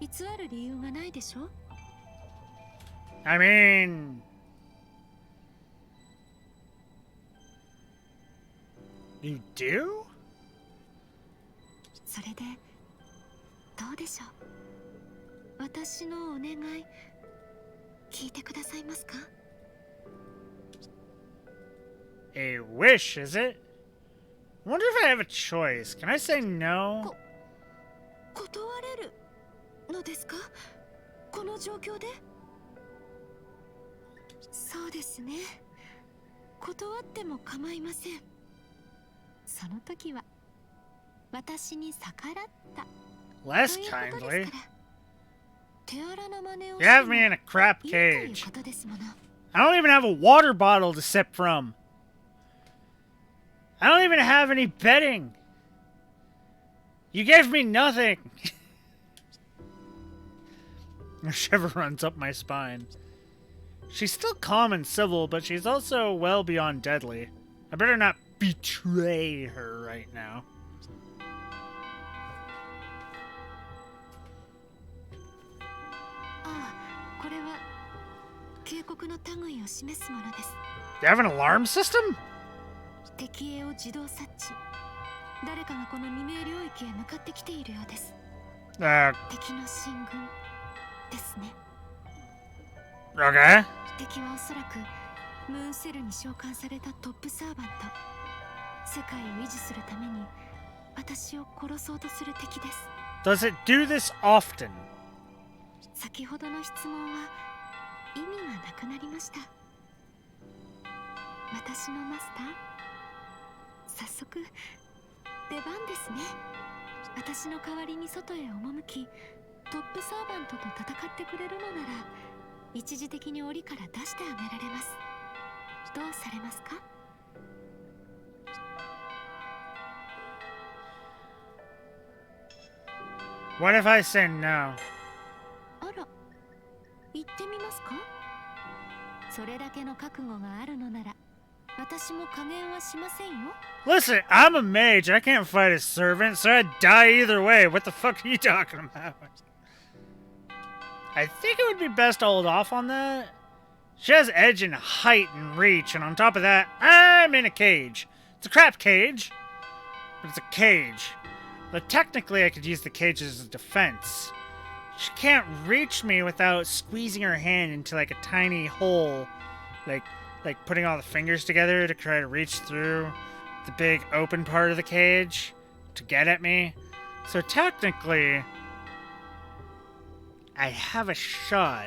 偽る理由がないでしょ。 I mean... You do? それでどうでしょう。私のお願い聞いてくださいますか。 A wish, is it? I wonder if I have a choice. Can I say no? 断れるのですか、この状況で。そうですね、断っても構いません。その時は私に逆らった Less ということです kindly. から。手荒な真似を You have して me も in a crap いいという cage. ことですもの。 I don't even have a water bottle to sip from. I don't even have any bedding. You gave me nothing. A shiver runs up my spine. She's still calm and civil, but she's also well beyond deadly. I better not betray her right now. ああ、これは警告の類を示すものです。 You have an alarm system? 敵影を自動察知。誰かがこの未明領域へ向かってきているようです。敵の進軍ですね。 Okay. 敵はおそらくムーンセルに召喚されたトップサーバント。世界を維持するために私を殺そうとする敵です。 Does it do this often? 先ほどの質問は意味がなくなりました。私のマスター、早速出番ですね。私の代わりに外へ赴き、トップサーバントと戦ってくれるのなら一時的に檻から出してあげられます。どうされますか。 What if I say no? あら、言ってみますか。それだけの覚悟があるのなら私も加減はしませんよ。 Listen, I'm a mage. I can't fight a servant, so I'd die either way. What the fuck are you talking about? I think it would be best to hold off on that. She has edge and height and reach, and on top of that, I'm in a cage. It's a crap cage, but it's a cage. But technically, I could use the cage as a defense. She can't reach me without squeezing her hand into like a tiny hole, like putting all the fingers together to try to reach through the big open part of the cage to get at me. So technically, I have a shot.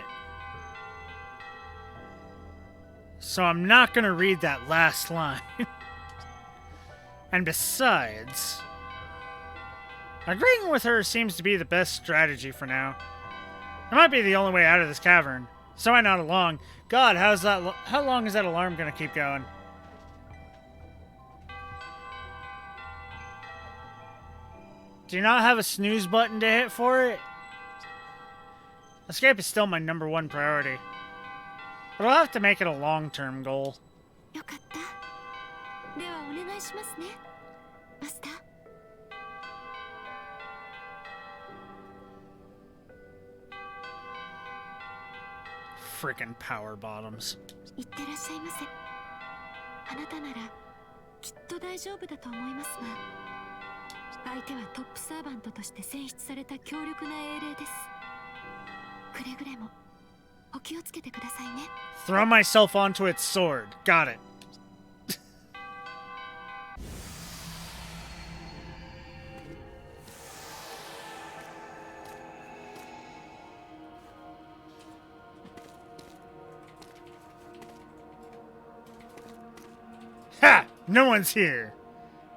So I'm not gonna read that last line. And besides, agreeing with her seems to be the best strategy for now. It might be the only way out of this cavern. So I nod along. God, how long is that alarm gonna keep going? Do you not have a snooze button to hit for it? Escape is still my #1 priority. But I'll have to make it a long-term goal. よかった。ではお願いしますね、マスター。Freaking power bottoms. いってらっしゃいませ。あなたならきっと大丈夫だと思いますが、相手はトップサーバントとして選出された強力な英霊です。くれぐれもお気をつけてくださいね。 Throw myself onto its sword. Got it. Ha! No one's here.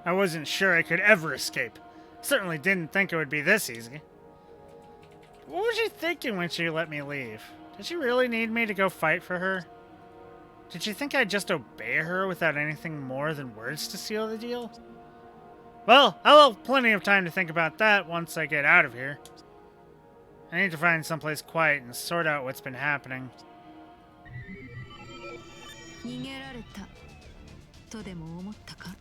I wasn't sure I could ever escape. Certainly didn't think it would be this easy. What was she thinking when she let me leave? Did she really need me to go fight for her? Did she think I'd just obey her without anything more than words to seal the deal? Well, I'll have plenty of time to think about that once I get out of here. I need to find someplace quiet and sort out what's been happening. 逃げられたとでも思ったか。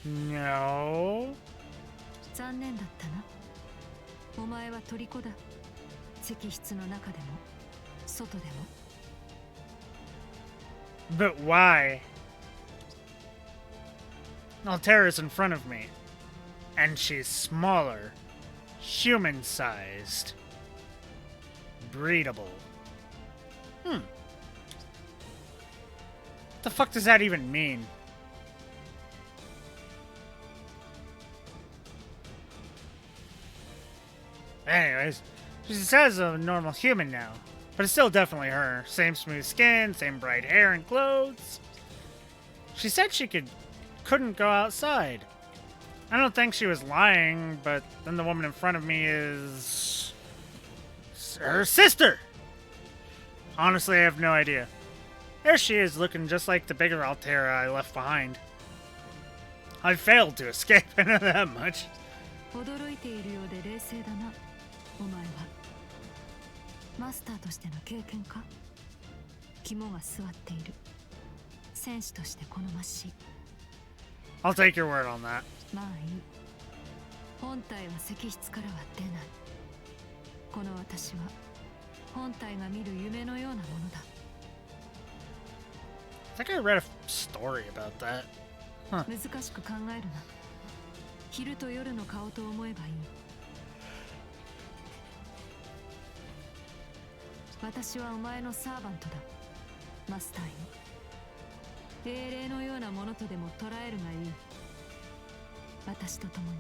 No. 残念だったな。お前は虜だ。石室の中でも外でも。 But why? Altera's in front of me. And she's smaller. Human-sized. Breedable. What the fuck does that even mean? Anyways, she says a normal human now, but it's still definitely her. Same smooth skin, same bright hair and clothes. She said she couldn't go outside. I don't think she was lying, but then the woman in front of me is her sister. Honestly, I have no idea. There she is, looking just like the bigger Altera I left behind. I failed to escape, I know that much. 驚いているようで冷静だな、お前は。マスターとしての経験か。肝が据わっている。戦士として好ましい。 I'll take your word on that. まあいい。本体は石室からは出ない。この私は本体が見る夢のようなものだ。 I think I read a story about that. Huh. 難しく考えるな。昼と夜の顔と思えばいい。私はお前のサーバントだ、マスターよ。英霊のようなものとでも捉えるがいい。私と共に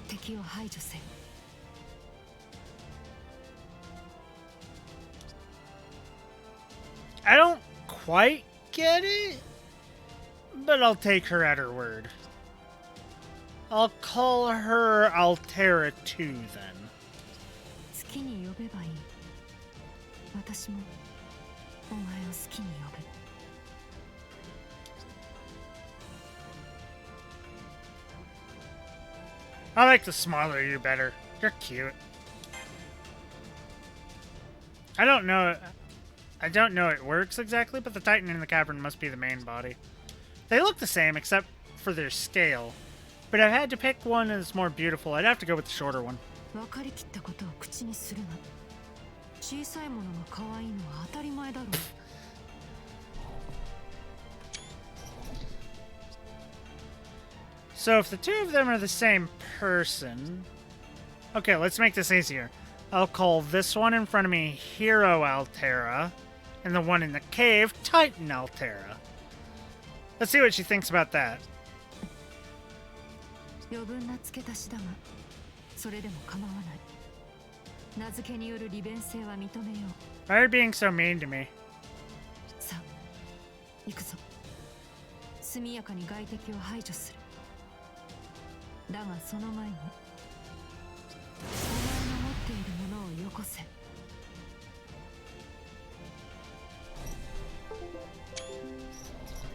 敵を排除せよ。 I don't quite get it, but I'll take her at her word. I'll call her Altera 2 then. 好きに呼べばいい。私もお前を好きに呼ぶ。 I like the smaller you better. You're cute. I don't know it works exactly, but the Titan in the cavern must be the main body. They look the same except for their scale. But if I had to pick one that's more beautiful, I'd have to go with the shorter one. 分かりきったことを口にするな。小さいものが可愛いのは当たり前だろう。 So if the two of them are the same person... Okay, let's make this easier. I'll call this one in front of me Hero Altera, and the one in the cave Titan Altera. Let's see what she thinks about that. 余分な付け足しだが、それでも構わない。名付けによる利便性は認めよう。 Why are you being so mean to me? さあ、行くぞ。速やかに外敵を排除する。だがその前に、お前の持っているものをよこせ。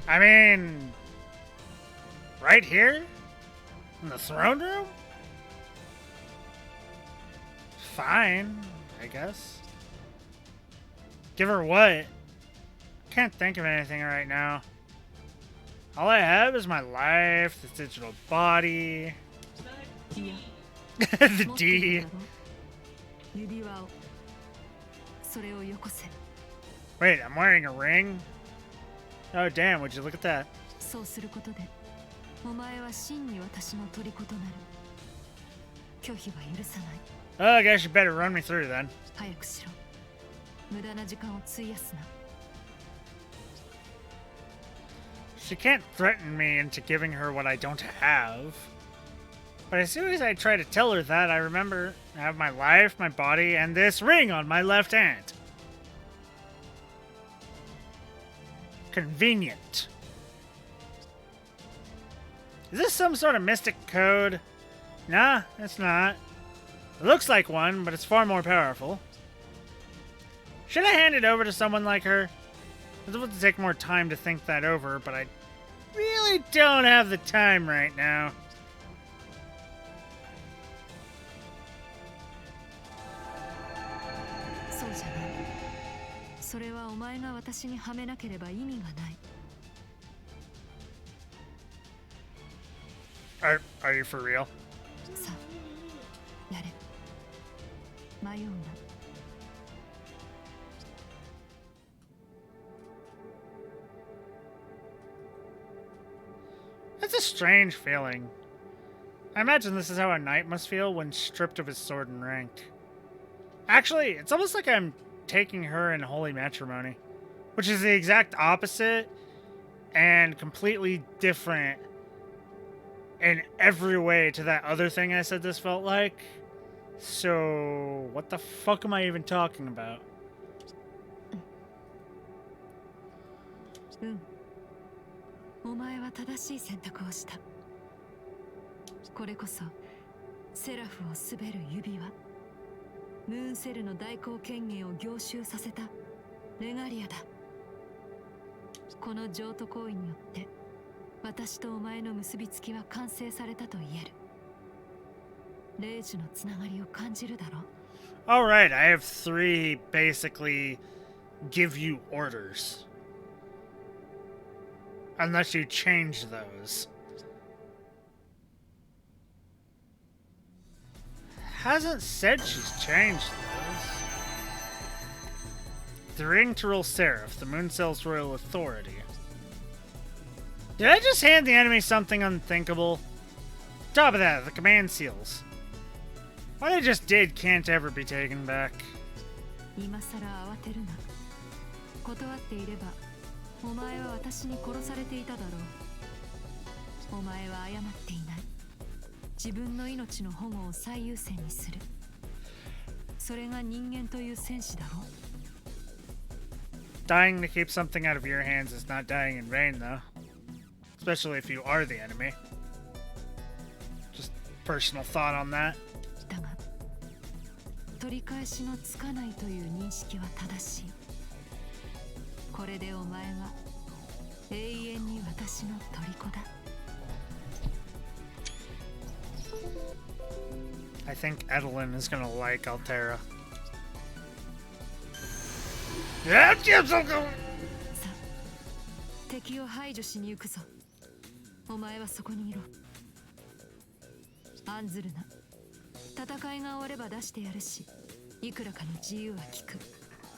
I mean... Right here? In the throne room? fine, I guess. Give her what? Can't think of anything right now. All I have is my life, this digital body, いや the 持ってる D. だろ指輪をそれをよこせ Wait, I'm wearing a ring? Oh damn, would you look at that? そうすることでお前は真に私の虜となる拒否は許さない Oh, I guess you better run me through then. 早くしろ無駄な時間を費やすな She can't threaten me into giving her what I don't have. But as soon as I try to tell her that, I remember I have my life, my body, and this ring on my left hand. Convenient. Is this some sort of mystic code? Nah, it's not. It looks like one, but it's far more powerful. Should I hand it over to someone like her? It would take more time to think that over, but I really don't have the time right now. そうじゃないそれはお前が私にはめなければ意味がない Are you for real? さあやれ迷うな That's a strange feeling. I imagine this is how a knight must feel when stripped of his sword and rank. Actually, it's almost like I'm taking her in holy matrimony, which is the exact opposite and completely different in every way to that other thing I said this felt like. So, what the fuck am I even talking about? うんお前は正しい選択をしたこれこそセラフを滑る指輪ムーンセルの代行権限を凝集させたレガリアだこの譲渡行為によって私とお前の結びつきは完成されたと言える霊樹のつながりを感じるだろ Alright, I have 3 basically give you orders. Unless you change those. Hasn't said she's changed those. The ring to rule Seraph, the Moon Cell's royal authority. Did I just hand the enemy something unthinkable? Top of that, the command seals. What I just did can't ever be taken back. 今さら慌てるな断っていればお前は私に殺されていただろうお前は誤っていない自分の命の保護を最優先にするそれが人間という戦士だろう Dying to keep something out of your hands is not dying in vain, though. Especially if you are the enemy. Just personal thought on that. だが取り返しのつかないという認識は正しいこれでお前は永遠に私の虜だ I think Edelyn is gonna like Altera. さあ敵を排除しに行くぞお前はそこにいろ案ずるな戦いが終われば出してやるしいくらかの自由は利く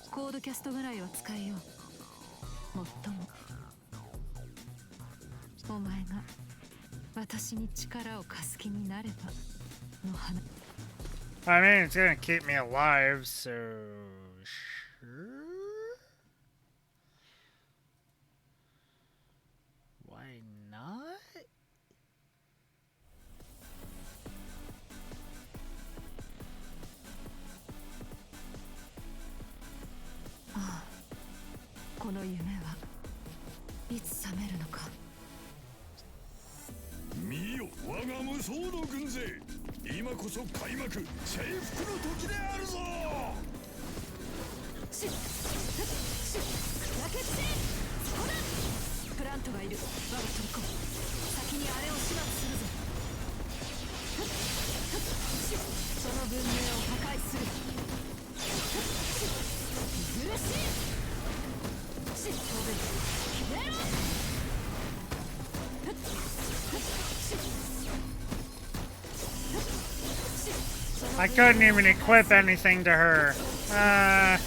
コードキャストぐらいは使えようもっともお前が私に力を貸す気になればの話 I mean, it's gonna keep me alive, so... Sure? Why not? ああこの夢はいつ覚めるのか見よ我が無双の軍勢今こそ開幕征服の時であるぞラケッツそうだプラントがいる我が虜先にあれを始末するぞその文明を破壊する I couldn't even equip anything to her. I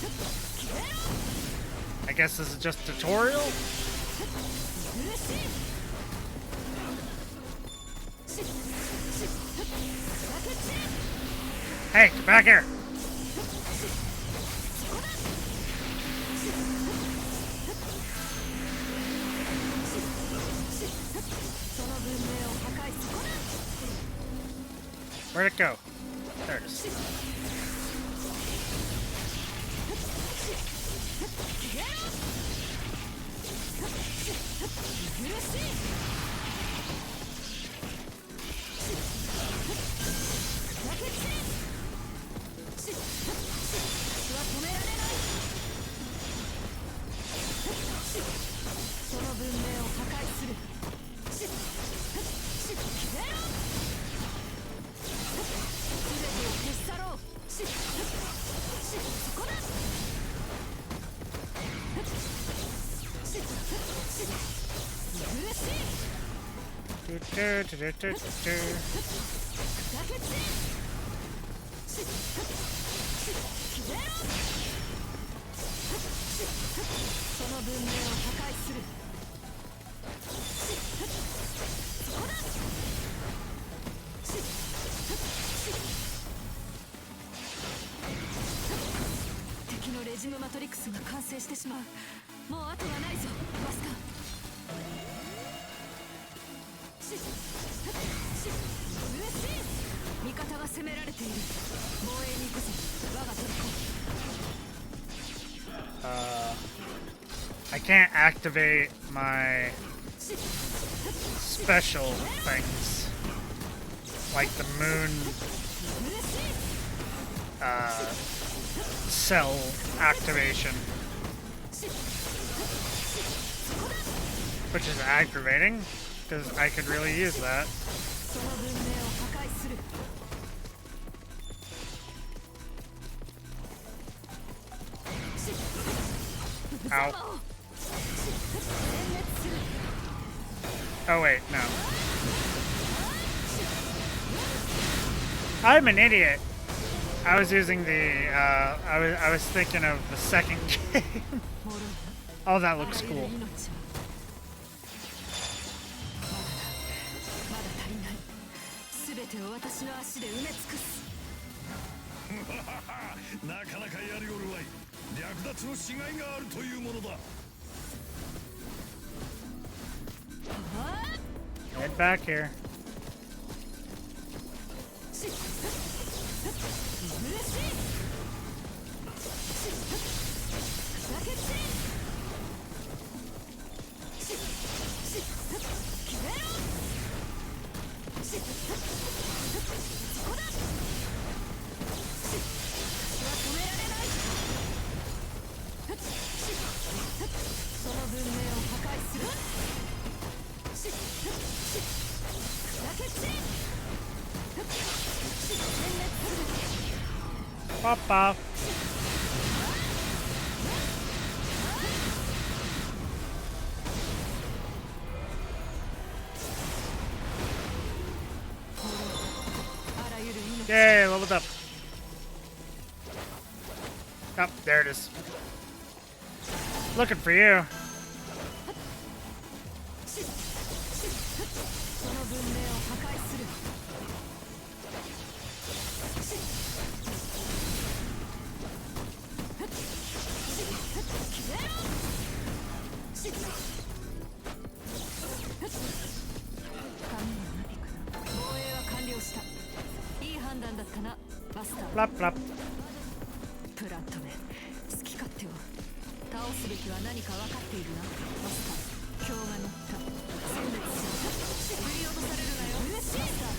guess this is just tutorial? Hey, get back here! Where'd it go? There it is. I can't activate my special things, like the moon cell activation, which is aggravating because I could really use that. Ow. Oh wait, no. I'm an idiot. I was using the I was thinking of the second game. Oh, that looks cool. なかなかやりおるわい。略奪のしがいがあるというものだ。Head back here. Pop pop. Yay, leveled up. Oh, there it is. Looking for you. Plop plop. プラットメン、好き勝手を倒すべきは何か分かっているな。マスター、票が乗った。殲滅しろ。振り落とされるなよ。マスター。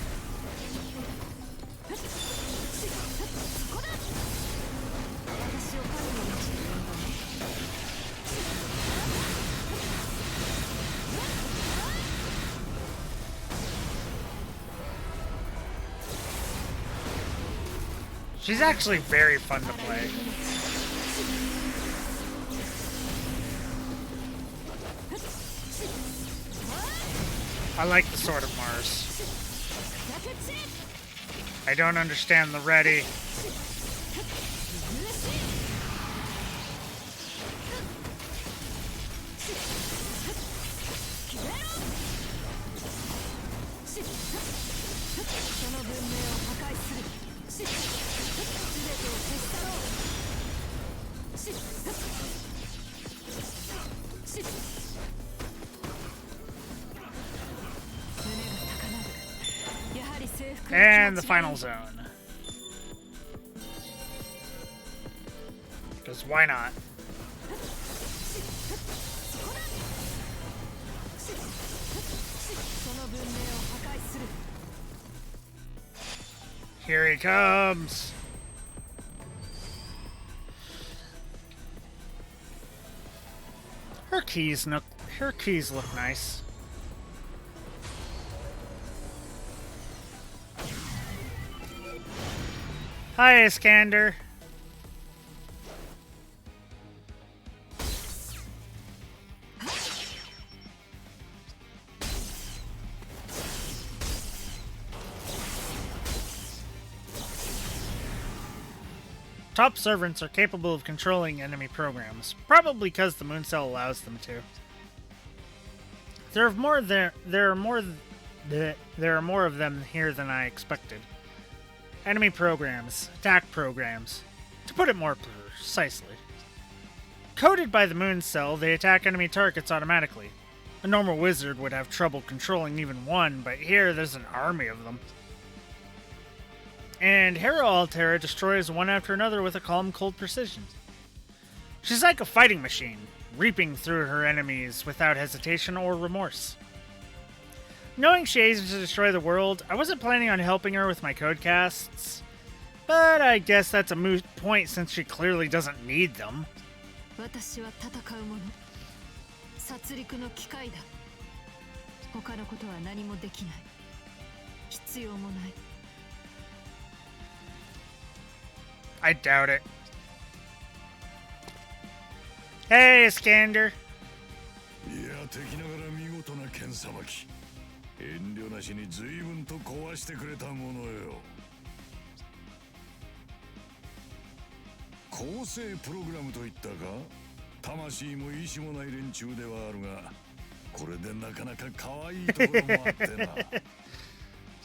そこだ。私を神の道に呼んだね。She's actually very fun to play. I like the Sword of Mars. I don't understand the ready. And the final zone. Because why not? Here he comes. Her keys look nice. Hi, Iskander. Top servants are capable of controlling enemy programs, probably because the moon cell allows them to. There are more of them here than I expected. Enemy programs, attack programs, to put it more precisely. Coded by the moon cell, they attack enemy targets automatically. A normal wizard would have trouble controlling even one, but here there's an army of them. And Hera Altera destroys one after another with a calm, cold precision. She's like a fighting machine, reaping through her enemies without hesitation or remorse. Knowing she aims to destroy the world, I wasn't planning on helping her with my codecasts, but I guess that's a moot point since she clearly doesn't need them. I doubt it. Hey, Iskander. いや、敵ながら見事な剣さばき。遠慮なしに随分と壊してくれたものよ。構成プログラムといったか、魂も意志もない連中ではあるが、これでなかなか可愛いところもあってな。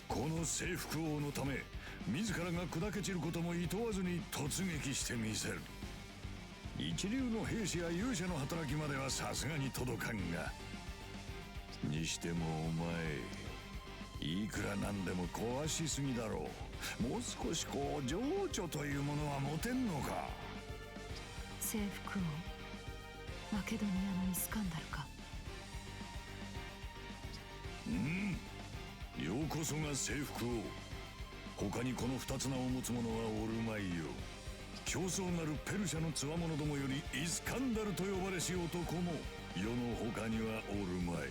この征服王のため、自らが砕け散ることも厭わずに突撃してみせる。一流の兵士や勇者の働きまではさすがに届かんが。にしてもお前、いくらなんでも壊しすぎだろう。もう少しこう情緒というものは持てんのか。征服王、マケドニアのイスカンダルか。うん、ようこそが征服王。他にこの二つ名を持つ者はおるまいよ。競争なるペルシャの強者どもよりイスカンダルと呼ばれし男も世の他にはおるまい。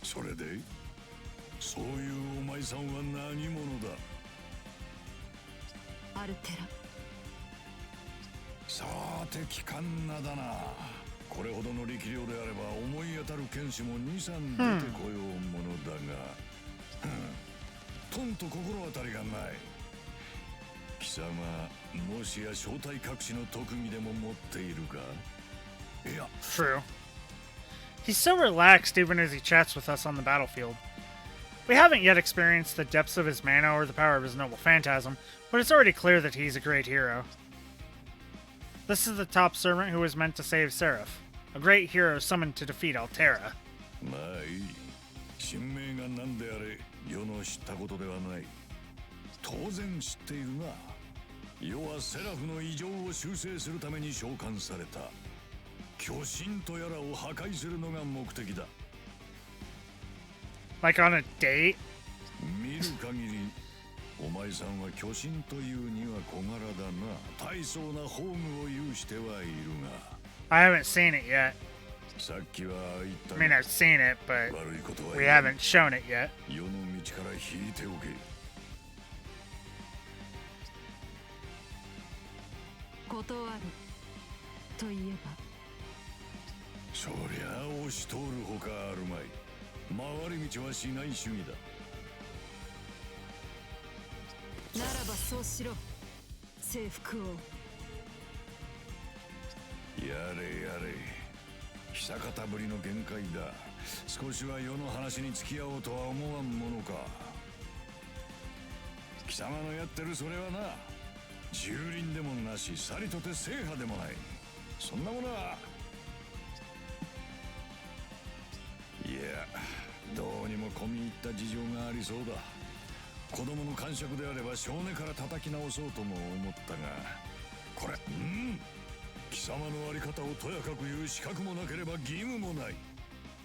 それでそういうお前さんは何者だ。アルテラ。さて機関なだな。これほどの力量であれば思い当たる剣士も2、3出てこようものだが、とんと心当たりがない。貴様、もしや正体隠しの特技でも持っているか。いや、True. He's so relaxed even as he chats with us on the battlefield. We haven't yet experienced the depths of his mana or the power of his noble phantasm, but it's already clear that he's a great hero. This is the top servant who was meant to save Seraph, a great hero summoned to defeat Altera. まあいい。神明が何であれ、世の知ったことではない。当然知っているな。世はセラフの異常を修正するために召喚された。巨神とやらを破壊するのが目的だ。Like on a date? 見る限り、お前さんは巨神というには小柄だな。大層な宝具を有してはいるが。I haven't seen it yet. さっきは言った I mean, I've seen it, but 悪いことは we haven't shown it yet. 世の道から引いておけ。断るといえば。そりゃあ押し通るほかあるまい。回り道はしない主義だ。ならばそうしろ、征服王。やれやれ、久方ぶりの限界だ。少しは世の話に付き合おうとは思わんものか。貴様のやってるそれはな、蹂躙でもなし、さりとて制覇でもない。そんなものは、いや、どうにも込み入った事情がありそうだ。子供の感触であれば少年から叩き直そうとも思ったが、これ、貴様のあり方をとやかく言う資格もなければ義務もない。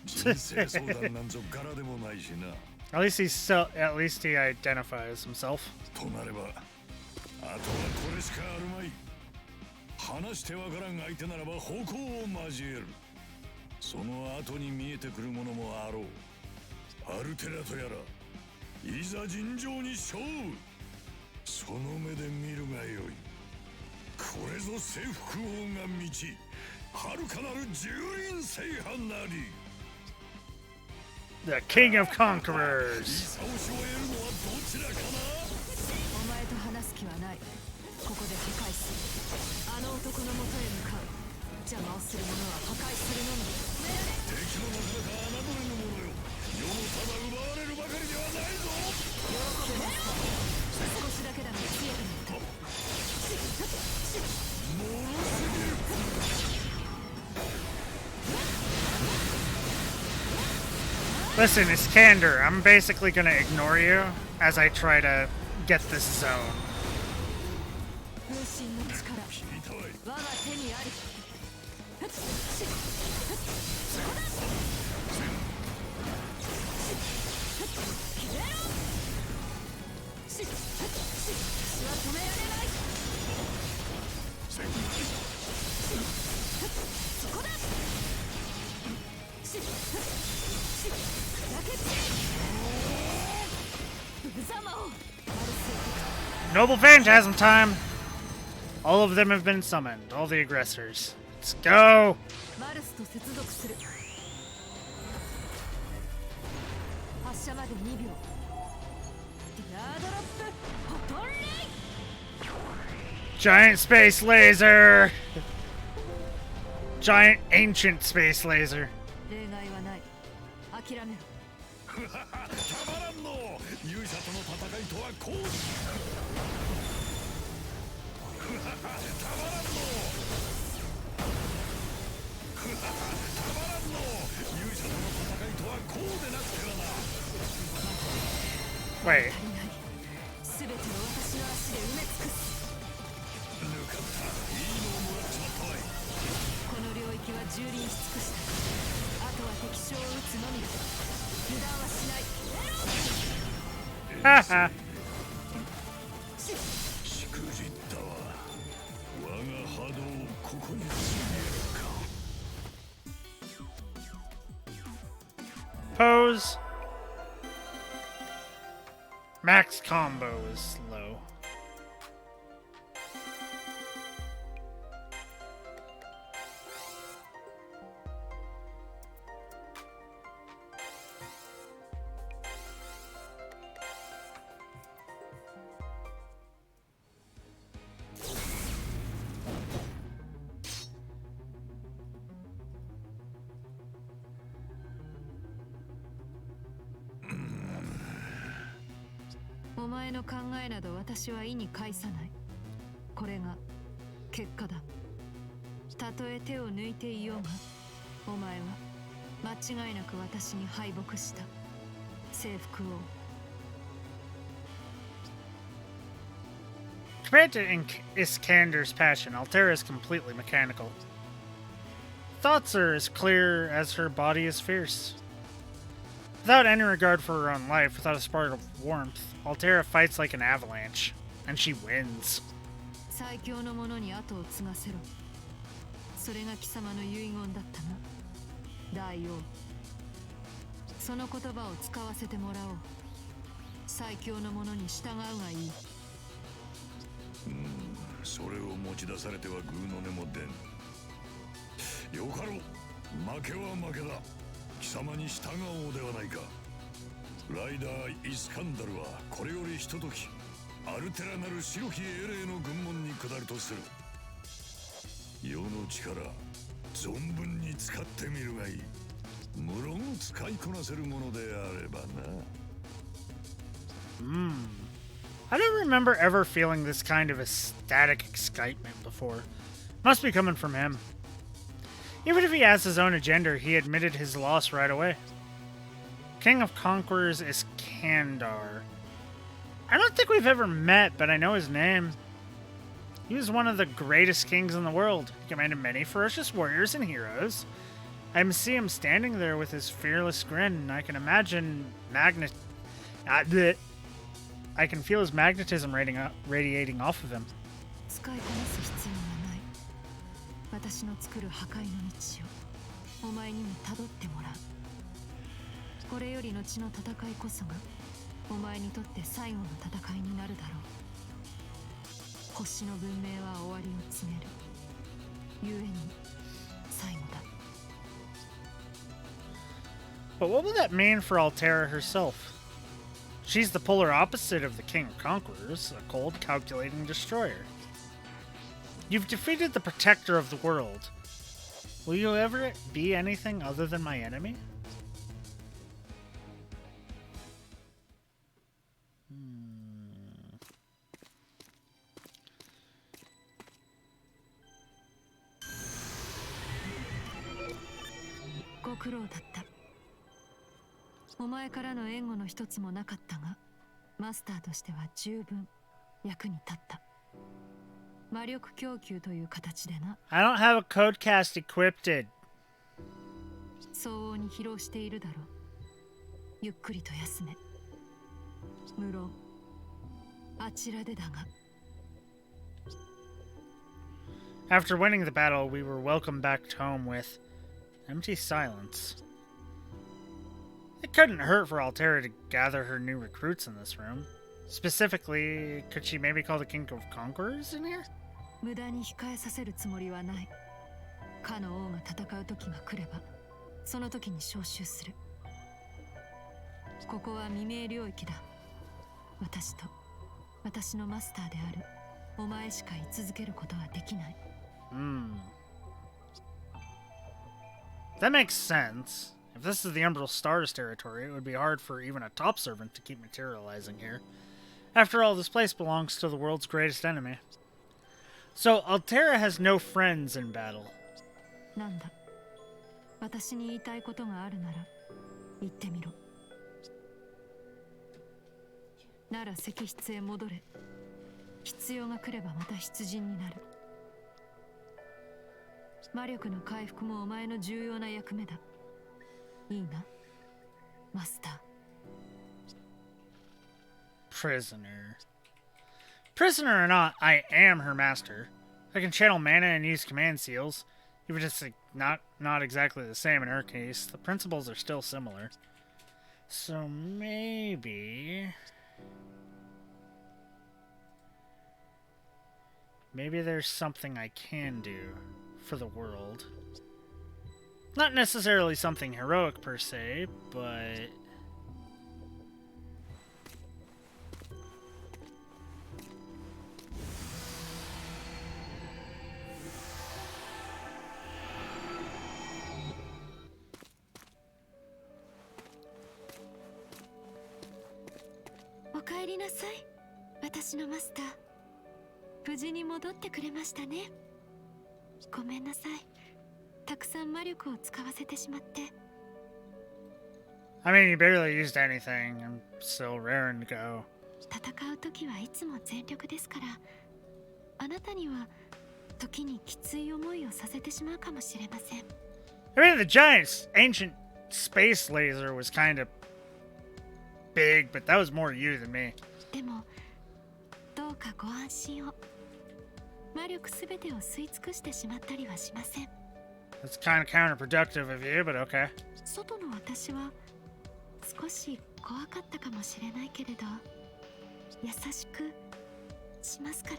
人生相談なんぞ柄でもないしな。At least at least he identifies himself. となれば、あとはこれしかあるまい。話してわからん相手ならば矛を交える。その後に見えてくるものもあろう。アルテラとやら、いざ尋常に勝負。その目で見るがよい。これぞ征服王が道、はるかなる蹂躙制覇なり。 The King of Conquerors. 差をし終えるのはどちらかな。お前と話す気はない。ここで破壊する。あの男のもとへ向かう。邪魔をする者は破壊するのみ。敵もなかなか侮れぬものよ。世のただ奪われるばかりではないぞ。喜べますか。少しだけだが強くなった。もろすぎる。 Listen, it's candor. I'm basically gonna ignore you as I try to get this zone. 風神の力、我が手にあり。止められない。そこだ。Noble Phantasm time! All of them have been summoned. All the aggressors. Let's go! マルスと接続する。発射まで2秒。ディアドロップホトンレイ。 Giant space laser! Giant ancient space laser. 例外はない。諦めろ。たまらんの。勇者との戦いとはこう。たまらんの。たまらんの。勇者との戦いとはこうでなくてはな。Wait. すべてを私の足で埋め尽くす。抜かった。いいのをもらっちまったわい。この領域は蹂躙し尽くした。あとは敵将を撃つのみだ。油断はしない。Haha. しくじったわ。我が波動をここに積めるか。 Pose. Max combo is low.「お前の考えなど私は意に介さない。これが結果だ。たとえ手を抜いていようが、お前は間違いなく私に敗北した。征服王。 Compared to Iskander's passion, Altera is completely mechanical. Thoughts are as clear as her body is fierce. Without any regard for her own life, without a spark of warmth, Altera fights like an avalanche, and she wins. 最強の者に後を継がせろ。それが貴様の遺言だったな、大王。その言葉を使わせてもらおう。最強の者に従うがいい。それを持ち出されてはグーの音も出ん。よかろう。負けは負けだ。貴様に従おうではないか。ライダーイスカンダルはこれよりひとときアルテラなる白き英霊の軍門に下るとする。世の力存分に使ってみるがいい。無論使いこなせるものであればな。I don't remember ever feeling this kind of ecstatic excitement before. Must be coming from him. Even if he has his own agenda, he admitted his loss right away. King of Conquerors is Kandar. I don't think we've ever met, but I know his name. He was one of the greatest kings in the world. He commanded many ferocious warriors and heroes. I see him standing there with his fearless grin, and I can imagine I can feel his magnetism radiating off of him. 使いこなす必要はない。私の作る破壊の道をお前にもたどってもらう。これよりの血の戦いこそがお前にとって最後の戦いになるだろう。星の文明は終わりを告げる。故に最後だ。But what will that mean for Altera herself? She's the polar opposite of the King of Conquerors, a cold, calculating destroyer. You've defeated the protector of the world. Will you ever be anything other than my enemy? Hmm. お前からの援護の一つもなかったが、マスターとしては十分役に立った。魔力供給という形でな。I don't have a codecast equipped. 相応に疲労しているだろう。ゆっくりと休め。無論、あちらでだが。After winning the battle, we were welcomed back home with empty silence. It couldn't hurt for Altera to gather her new recruits in this room. Specifically, could she maybe call the King of Conquerors in here? 無駄に控えさせるつもりはない。かの王が戦う時が来れば、その時に召集する。ここは未明領域だ。私と私のマスターであるお前しか居続けることはできない。That makes sense. If this is the Umbral Stars territory, it would be hard for even a top servant to keep materializing here. After all, this place belongs to the world's greatest enemy. So, Altera has no friends in battle. なんだ。私に言いたいことがあるなら言ってみろ。なら石室へ戻れ。必要が来ればまた出陣になる。魔力の回復もお前の重要な役目だ。いいな、マスター。Prisoner. Prisoner or not, I am her master. I can channel mana and use command seals. Even if it's not exactly the same in her case, the principles are still similar. So maybe there's something I can do for the world. Not necessarily something heroic per se, butおかえりなさい、私のマスター。無事に戻ってくれましたね。ごめんなさい。たくさん魔力を使わせてしまって。I mean, you barely used anything. I'm still raring to go. 戦う時はいつも全力ですから、あなたには時にきつい思いをさせてしまうかもしれません。I mean, the giant ancient space laser was kind of big, but that was more you than me. でも、どうかご安心を。魔力すべてを吸い尽くしてしまったりはしません。That's kind of counterproductive of you, but okay. 外の私は少し怖かったかもしれないけれど、優しくしますから。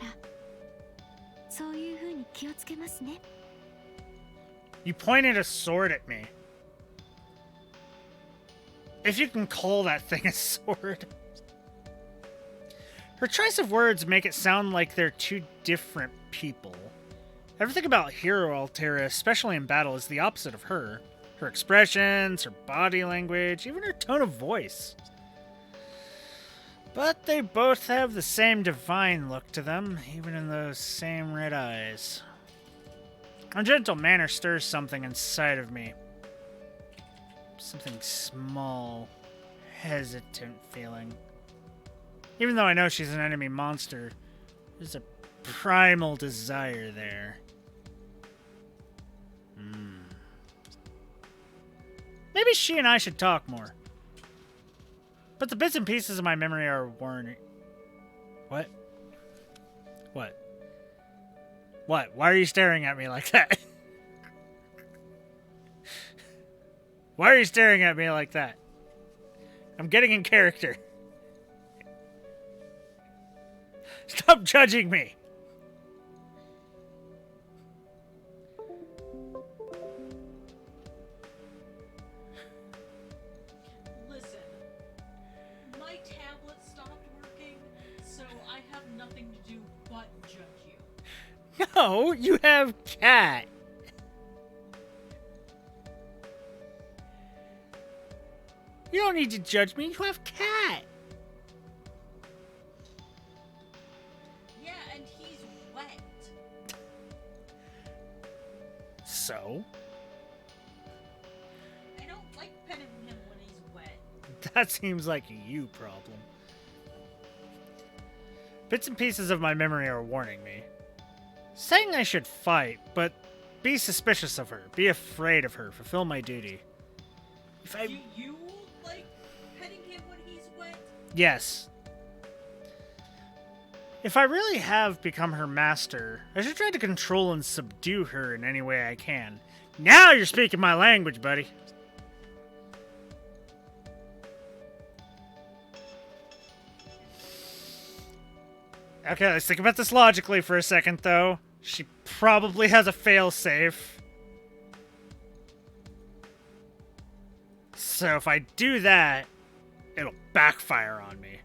そういう風に気をつけますね。You pointed a sword at me. If you can call that thing a sword. Her choice of words make it sound like they're two different people. Everything about Hero Altera, especially in battle, is the opposite of her. Her expressions, her body language, even her tone of voice. But they both have the same divine look to them, even in those same red eyes. Her gentle manner stirs something inside of me. Something small, hesitant feeling. Even though I know she's an enemy monster, there's a primal desire there. Maybe she and I should talk more. But the bits and pieces of my memory are warning. What? What? What? Why are you staring at me like that? Why are you staring at me like that? I'm getting in character. Stop judging me. Listen, my tablet stopped working, so I have nothing to do but judge you. No, you have cat. You don't need to judge me. You have cat. Yeah, and he's wet. So? I don't like petting him when he's wet. That seems like a you problem. Bits and pieces of my memory are warning me. Saying I should fight, but be suspicious of her, be afraid of her, fulfill my duty. If I... Do you like petting him when he's wet? Yes. If I really have become her master, I should try to control and subdue her in any way I can. Now you're speaking my language, buddy. Okay, let's think about this logically for a second, though. She probably has a failsafe. So if I do that, it'll backfire on me.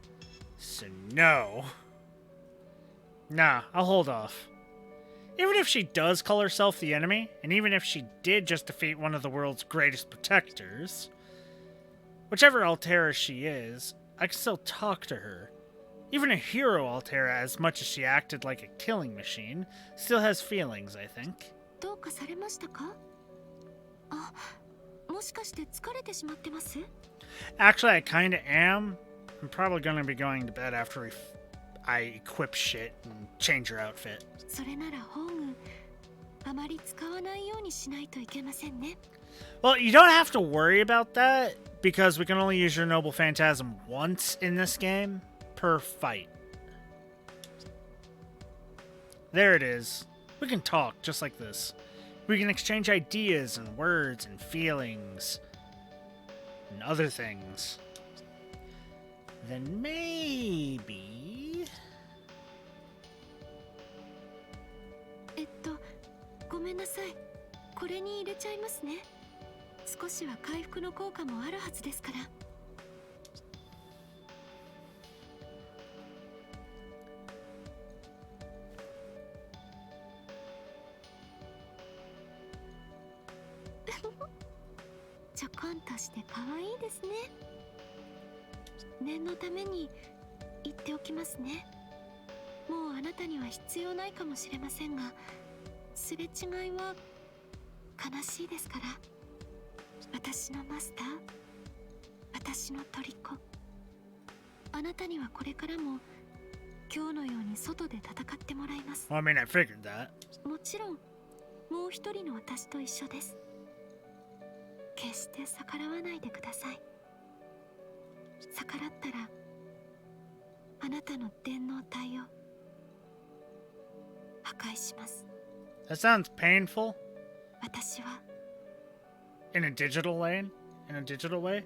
So no. Nah, I'll hold off. Even if she does call herself the enemy, and even if she did just defeat one of the world's greatest protectors, whichever Altera she is, I can still talk to her. Even a hero Altera, as much as she acted like a killing machine, still has feelings, I think. どうかされましたか？あ、もしかして疲れてしまってます？ Actually, I kinda am. I'm probably gonna be going to bed after I equip shit and change her outfit. それなら宝具あまり使わないようにしないといけませんね。 Well, you don't have to worry about that, because we can only use your Noble Phantasm once in this game, per fight. There it is. We can talk, just like this. We can exchange ideas and words and feelings and other things. Then maybe... ごめんなさい。これに入れちゃいますね。少しは回復の効果もあるはずですから。ちょこんとして可愛いですね。念のために言っておきますね。もうあなたには必要ないかもしれませんが、すれ違いは悲しいですから。私のマスター、私の虜。あなたにはこれからも今日のように外で戦ってもらいます。 Well, I mean, I figured that. もちろん、もう一人の私と一緒です。決して逆らわないでください。逆らったら、あなたの電脳体を破壊します。 That sounds painful. 私は In a digital lane? In a digital way?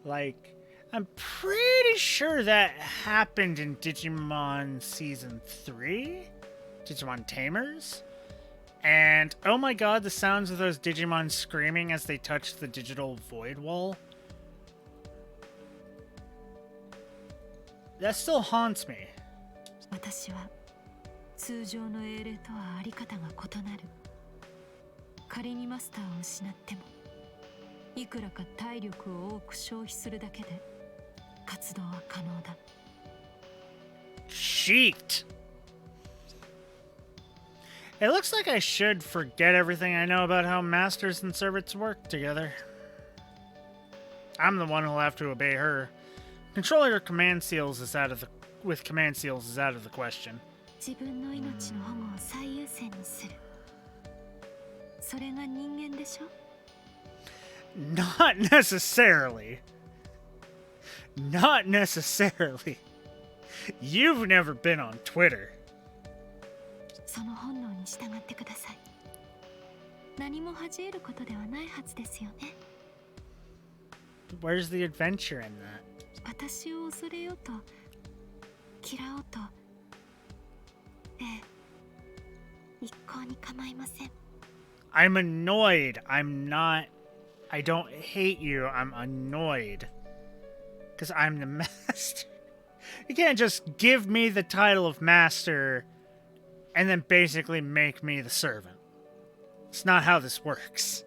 Like, I'm pretty sure that happened in Digimon Season 3? Digimon Tamers? And, oh my god, the sounds of those Digimon screaming as they touch the digital void wall. That still haunts me. 私は通常の英霊とはあり方が異なる。仮にマスターを失ってもいくらか体力を多く消費するだけで活動は可能だ。Cheat! It looks like I should forget everything I know about how masters and servants work together. I'm the one who'll have to obey her. Controlling her command seals is out of the question. 自分の命の保護を最優先にする。それが人間でしょ? Not necessarily. Not necessarily. You've never been on Twitter. その本能に従ってください。何も恥じることではないはずですよね。Where's the adventure in that? 私を恐れようと嫌おうと、ええ、一向に構いません。I'm annoyed. I don't hate you. I'm annoyed. Because I'm the master. You can't just give me the title of master and then basically make me the servant. It's not how this works.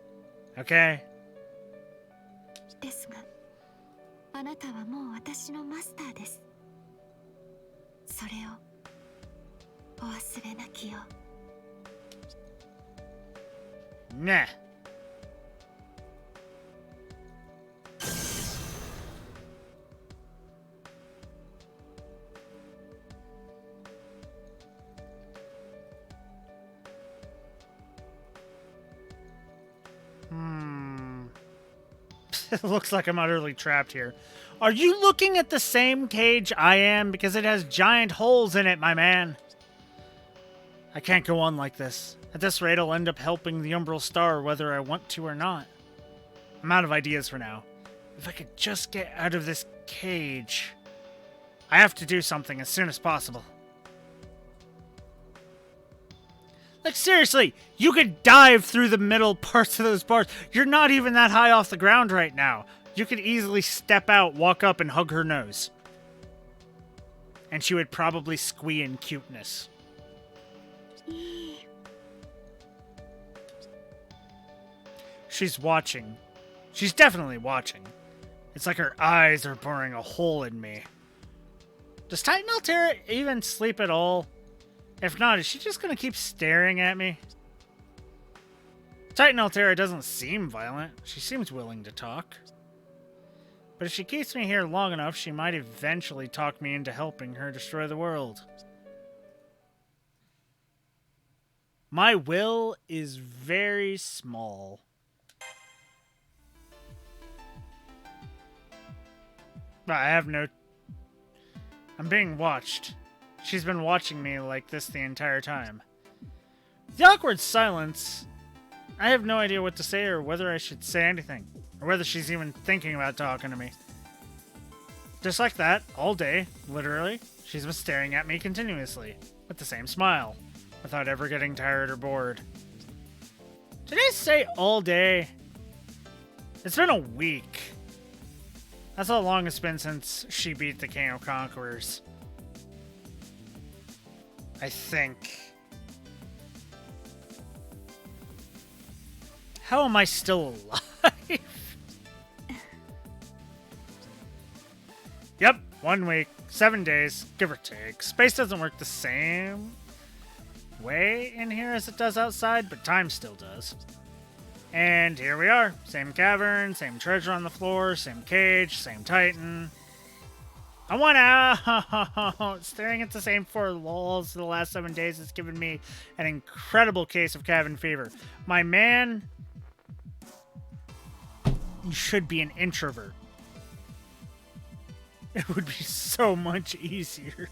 Okay? ですが、あなたはもう私のマスターです。それをお忘れなきよう。Nah. It looks like I'm utterly trapped here. Are you looking at the same cage I am? Because it has giant holes in it, my man. I can't go on like this. At this rate, I'll end up helping the Umbral Star whether I want to or not. I'm out of ideas for now. If I could just get out of this cage. I have to do something as soon as possible. Like, seriously, you could dive through the middle parts of those bars. You're not even that high off the ground right now. You could easily step out, walk up, and hug her nose. And she would probably squee in cuteness. She's watching. She's definitely watching. It's like her eyes are boring a hole in me. Does Titan Altera even sleep at all? If not, is she just gonna keep staring at me? Titan Altera doesn't seem violent. She seems willing to talk. But if she keeps me here long enough, she might eventually talk me into helping her destroy the world. My will is very small. But I have no... I'm being watched. She's been watching me like this the entire time. The awkward silence. I have no idea what to say or whether I should say anything. Or whether she's even thinking about talking to me. Just like that, all day, literally, she's been staring at me continuously. With the same smile. Without ever getting tired or bored. Did I say all day? It's been a week. That's how long it's been since she beat the King of Conquerors. I think. How am I still alive? Yep, 1 week, 7 days, give or take. Space doesn't work the same way in here as it does outside, but time still does. And here we are. Same cavern, same treasure on the floor, same cage, same Titan. I want out! Staring at the same 4 walls for the last 7 days has given me an incredible case of cabin fever. My man, you should be an introvert. It would be so much easier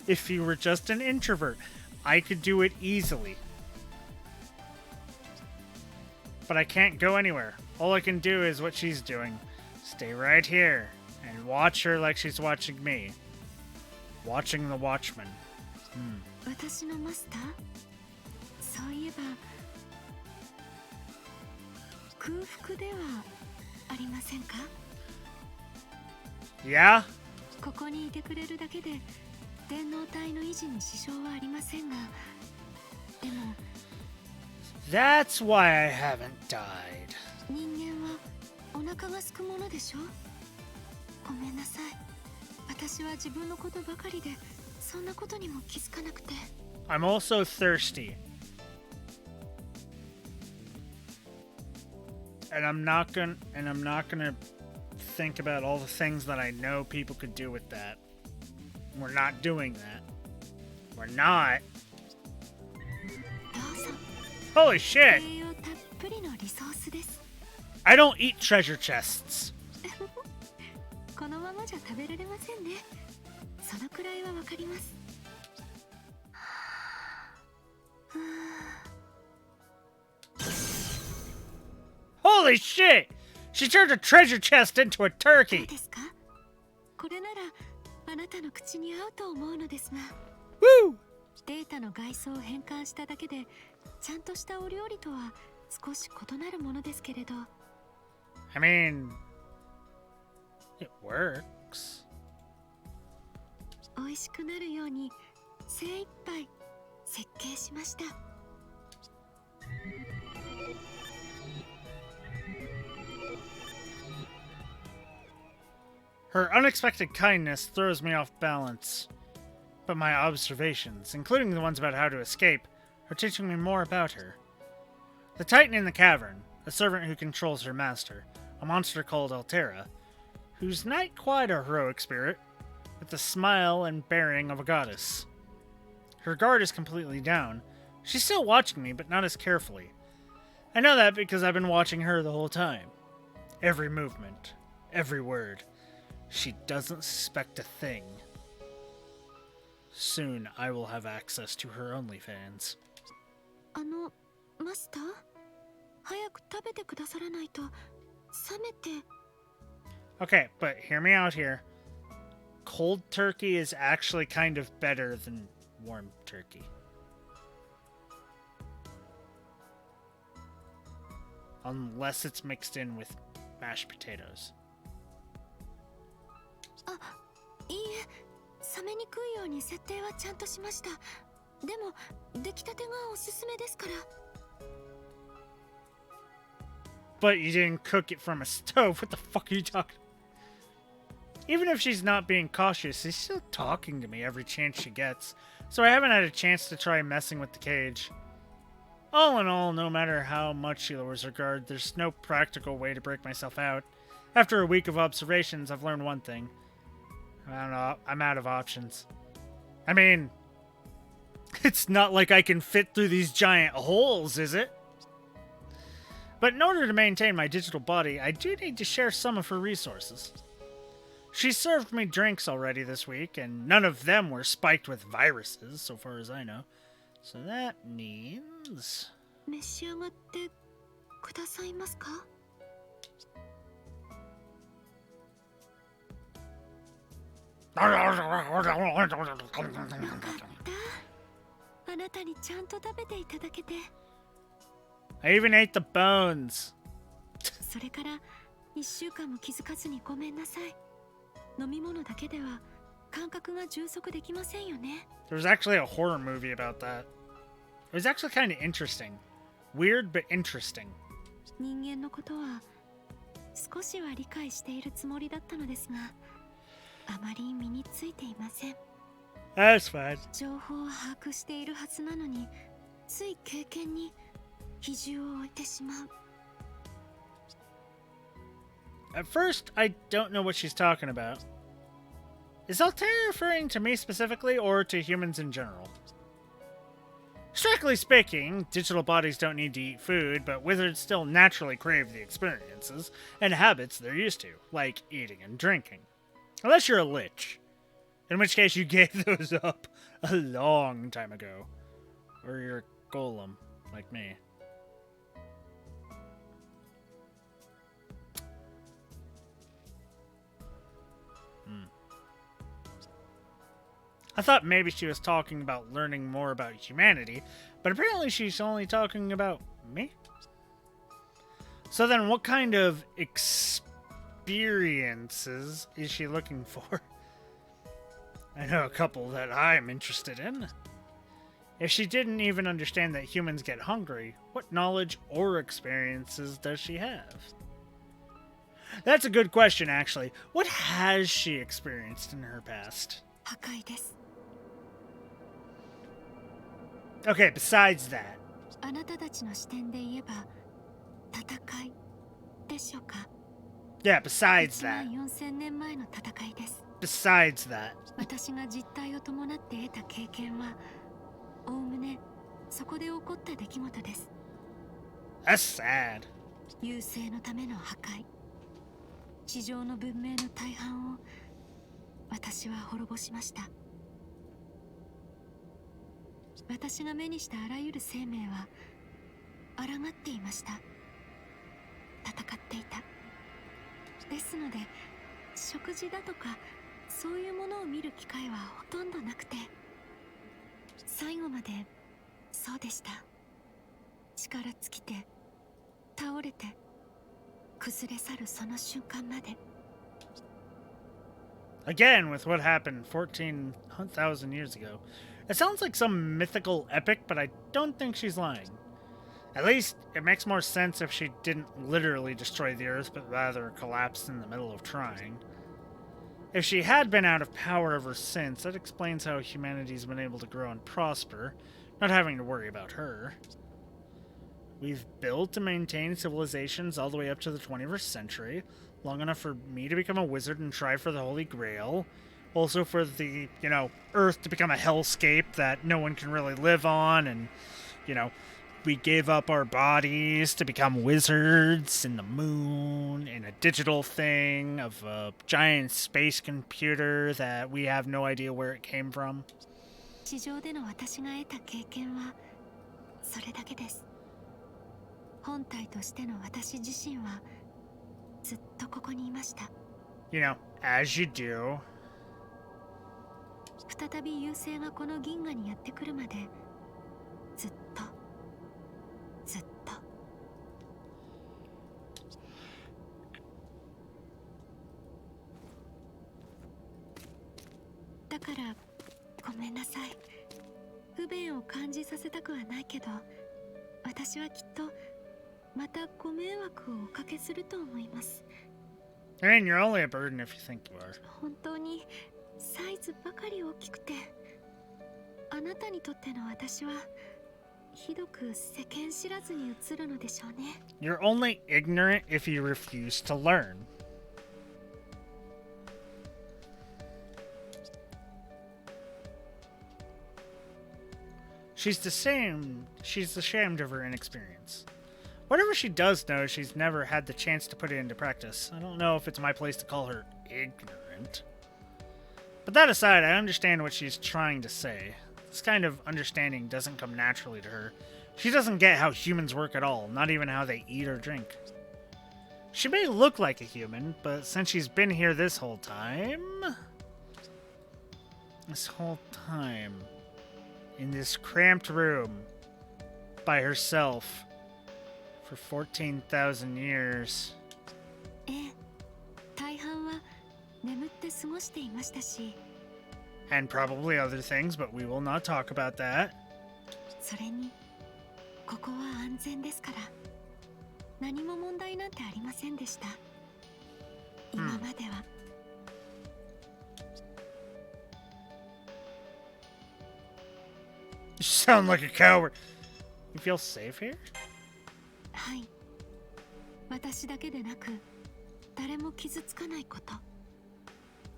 if you were just an introvert. I could do it easily. But I can't go anywhere. All I can do is what she's doing. Stay right here and watch her like she's watching me. Watching the Watchman. 私のマスター？そういえば空腹ではありませんか？ Yeah? ここにいてくれるだけで天皇体の維持に支障はありませんが、でも That's why I haven't died. 人間はお腹が空くものでしょ。ごめんなさい。私は自分のことばかりでそんなことにも気づかなくて。I'm also thirsty. And I'm not gonna think about all the things that I know people could do with that. We're not doing that. We're not. どうぞ。 Holy shit! 栄養たっぷりのリソースです。 I don't eat treasure chests. このままじゃ食べられませんね。そのくらいはわかります。 Holy shit! She turned a treasure chest into a どう turkey. ですか？これならあなたの口に合うと思うのですが、 Woo! データの外装を変換しただけでちゃんとしたお料理とは少し異なるものですけれど、 I mean, it works. 美味しくなるように精一杯設計しました。 Her unexpected kindness throws me off balance. But my observations, including the ones about how to escape, are teaching me more about her. The Titan in the cavern, a servant who controls her master, a monster called Altera, who's not quite a heroic spirit, with the smile and bearing of a goddess. Her guard is completely down. She's still watching me, but not as carefully. I know that because I've been watching her the whole time. Every movement, every word. She doesn't suspect a thing. Soon I will have access to her OnlyFans. マスター、早く食べてくださらないと冷めて。 Okay, but hear me out here. Cold turkey is actually kind of better than warm turkey. Unless it's mixed in with mashed potatoes. あ、いいえ、冷めにくいように設定はちゃんとしました。でも出来たてがおすすめですから。 But you didn't cook it from a stove. What the fuck are you talking? Even if she's not being cautious, she's still talking to me every chance she gets. So I haven't had a chance to try messing with the cage. All in all, no matter how much she lowers her guard, there's no practical way to break myself out. After a week of observations, I've learned one thing. I don't know, I'm out of options. I mean, it's not like I can fit through these giant holes, is it? But in order to maintain my digital body, I do need to share some of her resources. She served me drinks already this week, and none of them were spiked with viruses, so far as I know. So that means... 召し上がってくださいますか？ あなたにちゃんと食べていただけて。 I even ate the bones. それから1週間も気づかずにごめんなさい。飲み物だけでは感覚が充足できませんよね。 There was actually a horror movie about that. It was actually kind of interesting. Weird, but interesting. 人間のことは少しは理解しているつもりだったのですが、あまり身についていません。 That's fine. 情報を把握しているはずなのに、つい経験に比重を置いてしまう。 At first, I don't know what she's talking about. Is Altair referring to me specifically, or to humans in general? Strictly speaking, digital bodies don't need to eat food, but wizards still naturally crave the experiences and habits they're used to, like eating and drinking. Unless you're a lich, in which case you gave those up a long time ago. Or you're a golem, like me. I thought maybe she was talking about learning more about humanity, but apparently she's only talking about me? So then what kind of experiences is she looking for? I know a couple that I'm interested in. If she didn't even understand that humans get hungry, what knowledge or experiences does she have? That's a good question, actually. What has she experienced in her past? 破壊です。 Okay, besides that. あなたたちの視点で言えば戦いでしょうか。 Yeah, besides that. 14000年前の戦いです。 Besides that. 私が実体を伴って得た経験はおおむねそこで起こった出来事です。 That's sad. 優勢のための破壊、地上の文明の大半を私は滅ぼしました。私が目にしたあらゆる生命は抗っていました。戦っていた。ですので食事だとかそういうものを見る機会はほとんどなくて、最後までそうでした。力尽きて倒れて崩れ去るその瞬間まで。 Again, with what happened 14,000 years ago. It sounds like some mythical epic, but I don't think she's lying. At least, it makes more sense if she didn't literally destroy the Earth, but rather collapsed in the middle of trying. If she had been out of power ever since, that explains how humanity's been able to grow and prosper, not having to worry about her. We've built and maintained civilizations all the way up to the 21st century, long enough for me to become a wizard and try for the Holy Grail. Also for the, Earth to become a hellscape that no one can really live on, and, we gave up our bodies to become wizards in the moon, in a digital thing of a giant space computer that we have no idea where it came from. 地上での私が得た経験はそれだけです。本体としての私自身はずっとここにいました。As you do. 再び優勢がこの銀河にやってくるまでずっとずっと。だからごめんなさい。不便を感じさせたくはないけど、私はきっとまたご迷惑をおかけすると思います。I mean, you're only a burden if you think you are. 本当にサイズばかり大きくて、あなたにとっての私はひどく世間知らずに映るのでしょうね。You're only ignorant if you refuse to learn. She's ashamed of her inexperience. Whatever she does know, she's never had the chance to put it into practice. I don't know if it's my place to call her ignorant. But that aside, I understand what she's trying to say. This kind of understanding doesn't come naturally to her. She doesn't get how humans work at all, not even how they eat or drink. She may look like a human, but since she's been here this whole time... in this cramped room, by herself, for 14,000 years. ええ、大半は眠って過ごしていましたし。 And probably other things, but we will not talk about that. それに、ここは安全ですから、何も問題なんてありませんでした。今までは。You sound like a coward. You feel safe here? はい。私だけでなく、誰も傷つかないこと。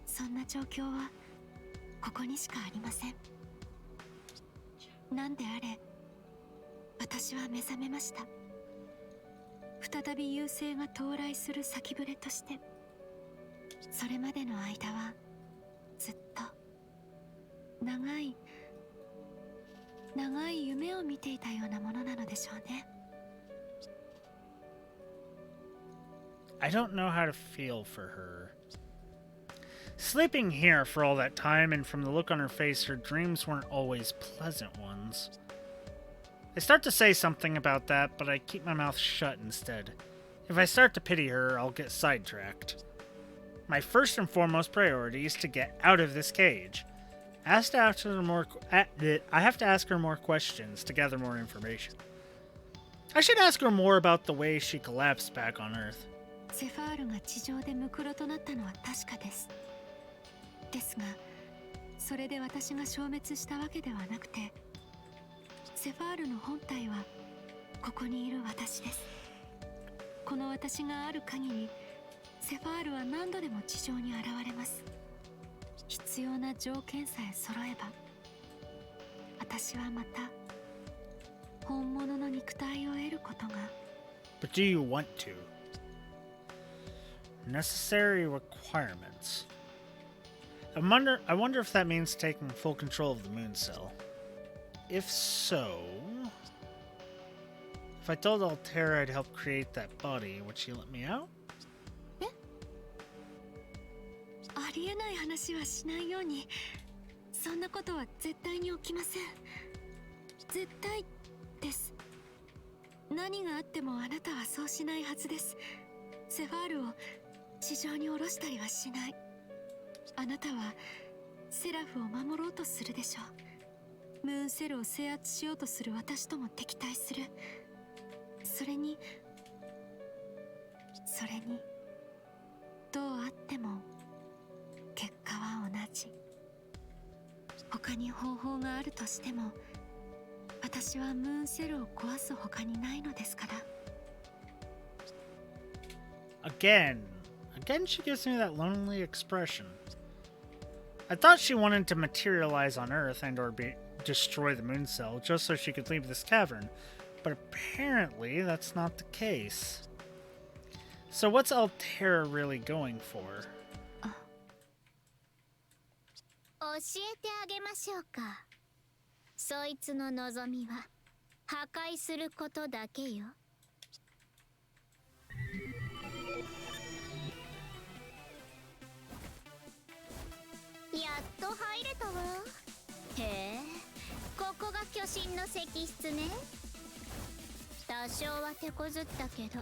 そんな状況はここにしかありません。なんであれ、私は目覚めました。再び優勢が到来する先触れとして、それまでの間はずっと長い夢を見ていたようなものなのでしょうね。I don't know how to feel for her. Sleeping here for all that time, and from the look on her face, her dreams weren't always pleasant ones. I start to say something about that, but I keep my mouth shut instead. If I start to pity her, I'll get sidetracked. My first and foremost priority is to get out of this cage. I have to ask her more questions to gather more information. I should ask her more about the way she collapsed back on Earth. セファールが地上でムクロとなったのは確かです。ですが、それで私が消滅したわけではなくて、セファールの本体はここにいる私です。この私がある限り、セファールは何度でも地上に現れます。必要な条件さえ揃えば、私はまた本物の肉体を得ることが。 But do you want to? Necessary requirements. I wonder if that means taking full control of the moon cell. If so, if I told Altera I'd help create that body, would she let me out? ありえない話はしないように。そんなことは絶対に起きません。絶対です。何があってもあなたはそうしないはずです。セファールを地上に下ろしたりはしない。あなたはセラフを守ろうとするでしょう。ムーンセルを制圧しようとする私とも敵対する。それにどうあっても結果は同じ。他に方法があるとしても、私はムーンセルを壊す他にないのですから。 Again she gives me that lonely expression. I thought she wanted to materialize on Earth and or destroy the moon cell just so she could leave this cavern, but apparently that's not the case. So what's Altera really going for? 教えてあげましょうか。そいつの望みは破壊することだけよ。やっと入れたわ。へえ、ここが巨神の石室ね。多少は手こずったけど、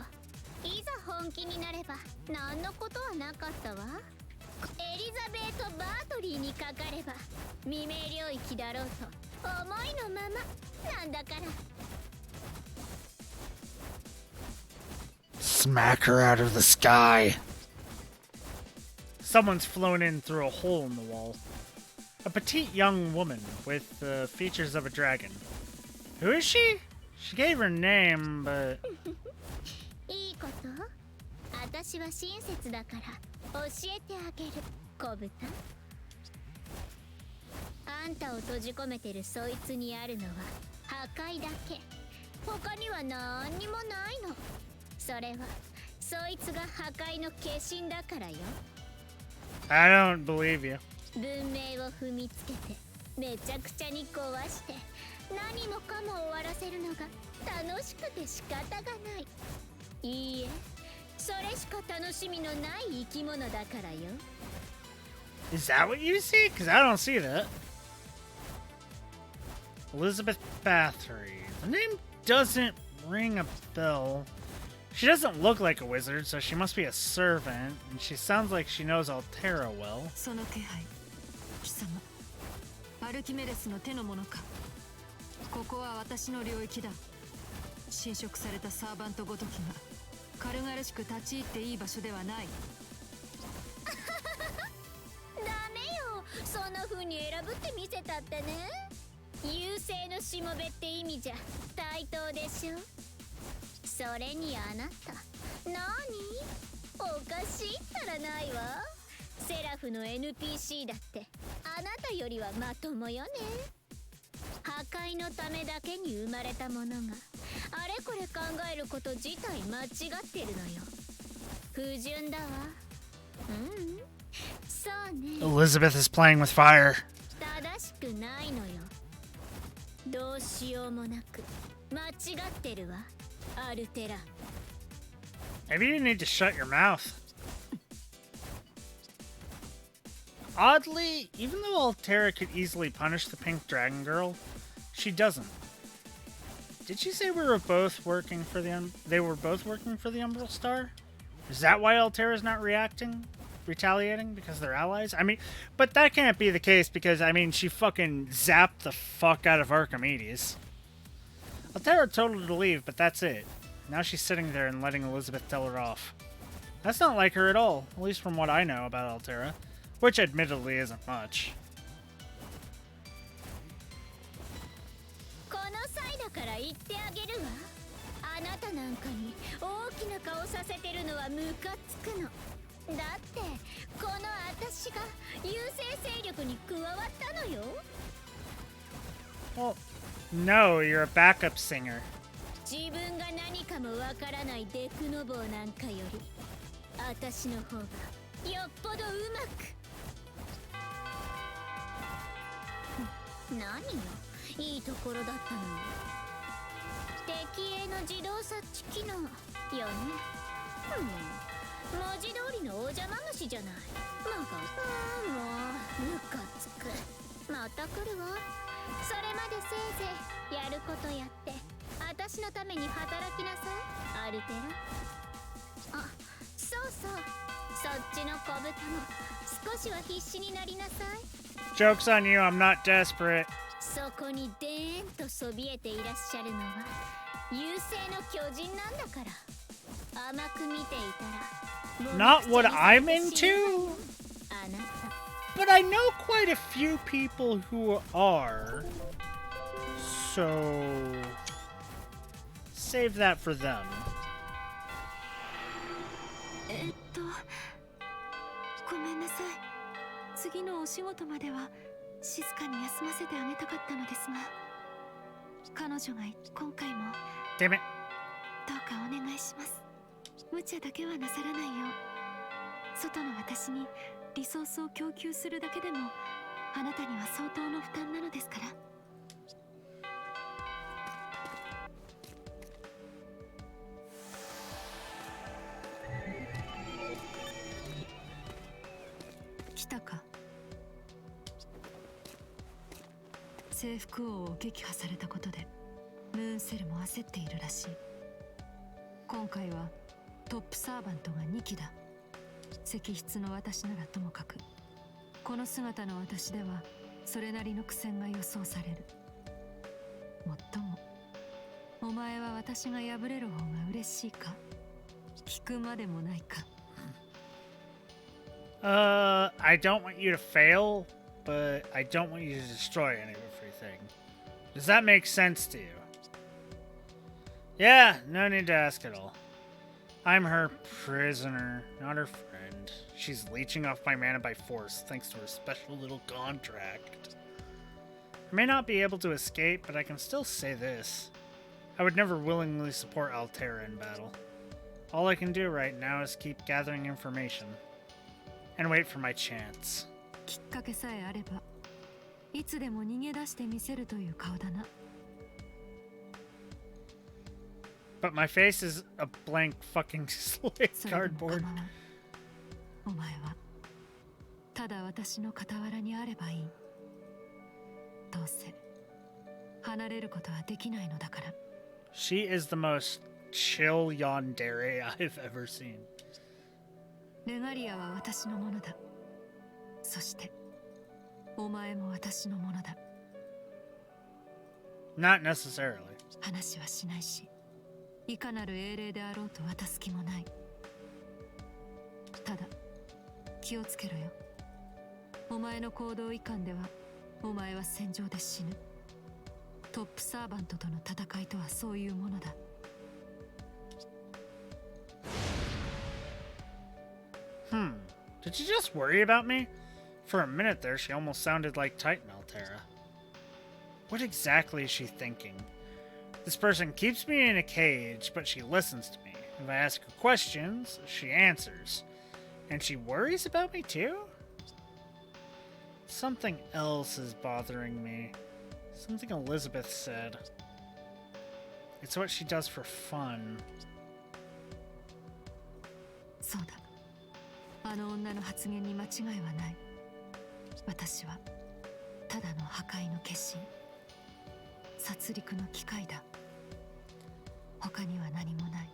いざ本気になれば何のことはなかったわ。エリザベート・バートリーにかかれば未明領域だろうと思いのままなんだから。 Smack her out of the sky. Someone's flown in through a hole in the wall. A petite young woman with the features of a dragon. Who is she? She gave her name, but... いいこと。私は親切だから教えてあげる、小豚。あんたを閉じ込めてるそいつにあるのは破壊だけ。他には何にもないの。それはそいつが破壊の化身だからよ。 I don't believe you. 文明を踏みつけてめちゃくちゃに壊して何もかも終わらせるのが楽しくて仕方がない。いいえ、それしか楽しみのない生き物だからよ。 Is that what you see? Because I don't see that. Elizabeth Bathory. The name doesn't ring a bell. She doesn't look like a wizard, so she must be a servant, and she sounds like she knows Altera well. その気配、貴様、アルキメデスの手の者か。ここは私の領域だ。侵食されたサーバントごときが軽々しく立ち入っていい場所ではない。ダメよ、そんな風に選ぶって見せたってね。優勢のしもべって意味じゃ対等でしょ。それにあなた、何？おかしいったらないわ。セラフの NPC だってあなたよりはまともよね。破壊のためだけに生まれたものがあれこれ考えること自体間違ってるのよ。不純だわ。そうね。 Elizabeth is playing with fire. 正しくないのよ。どうしようもなく間違ってるわ。アルテラ。 Maybe you need to shut your mouth. Oddly, even though Altera could easily punish the pink dragon girl, she doesn't. Did she say we were both working for they were both working for the Umbral Star? Is that why Altera's not reacting? retaliating because they're allies? I mean, but that can't be the case because, I mean, she fucking zapped the fuck out of Archimedes. Altera told her to leave, but that's it. Now she's sitting there and letting Elizabeth tell her off. That's not like her at all, at least from what I know about Altera, which admittedly isn't much. この際だから言ってあげるわ。あなたなんかに大きな顔させてるのはムカつくの。だってこの私が優勢勢力に加わったのよ。 Well, no, you're a backup singer. 自分が何かもわからないデクノボーなんかより私の方がよっぽどうまく。何よ、いいところだったのに。敵への自動察知機能よね。文字通りのお邪魔虫じゃない。もうムカつく。また来るわ。それまでせいぜいやることやって私のために働きなさい、アルテラ。あ、そうそう、そっちの小豚も少しは必死になりなさい。 Joke's on you, I'm not desperate. そこにでーんとそびえていらっしゃるのは優勢の巨人なんだから。甘く見ていたら Not what I'm into? あなた。 But I know quite a few people who are. So save that for them. ごめんなさい。次のお仕事までは静かに休ませてあげたかったのですが、彼女が今回も Damn it. どうかお願いします。無茶だけはなさらないよう。外の私にリソースを供給するだけでもあなたには相当の負担なのですから。来たか。征服王を撃破されたことでムーンセルも焦っているらしい。今回はトップサーバントが2機だ。石筆の私ならともかく、この姿の私ではそれなりの苦戦が予想される。もっともお前は私が敗れる方が嬉しいか、聞くまでもないか。I don't want you to fail, but I don't want you to destroy any of everything. Does that make sense to you? Yeah, no need to ask at all. I'm her prisoner, not her friend. She's leeching off my mana by force, thanks to her special little contract. I may not be able to escape, but I can still say this. I would never willingly support Altera in battle. All I can do right now is keep gathering information. And wait for my chance. きっかけさえあればいつでも逃げ出してみせるという顔だな。But my face is a blank fucking slate それでも構わ cardboard. ん。お前はただ私の傍らにあればいい。どうせ離れることはできないのだから。She is the most chill yandere I've ever seen. レガリアは私のものだ。そしてお前も私のものだ。 Not necessarily. 話はしないし、いかなる英霊であろうと渡す気もない。ただ気をつけろよ。お前の行動いかんではお前は戦場で死ぬ。トップサーバントとの戦いとはそういうものだ。Did she just worry about me? For a minute there, she almost sounded like Titan Altera. What exactly is she thinking? This person keeps me in a cage, but she listens to me. If I ask her questions, she answers. And she worries about me too? Something else is bothering me. Something Elizabeth said. It's what she does for fun. そうだ。あの女の発言に間違いはない。私はただの破壊の化身、殺戮の機械だ。他には何もない。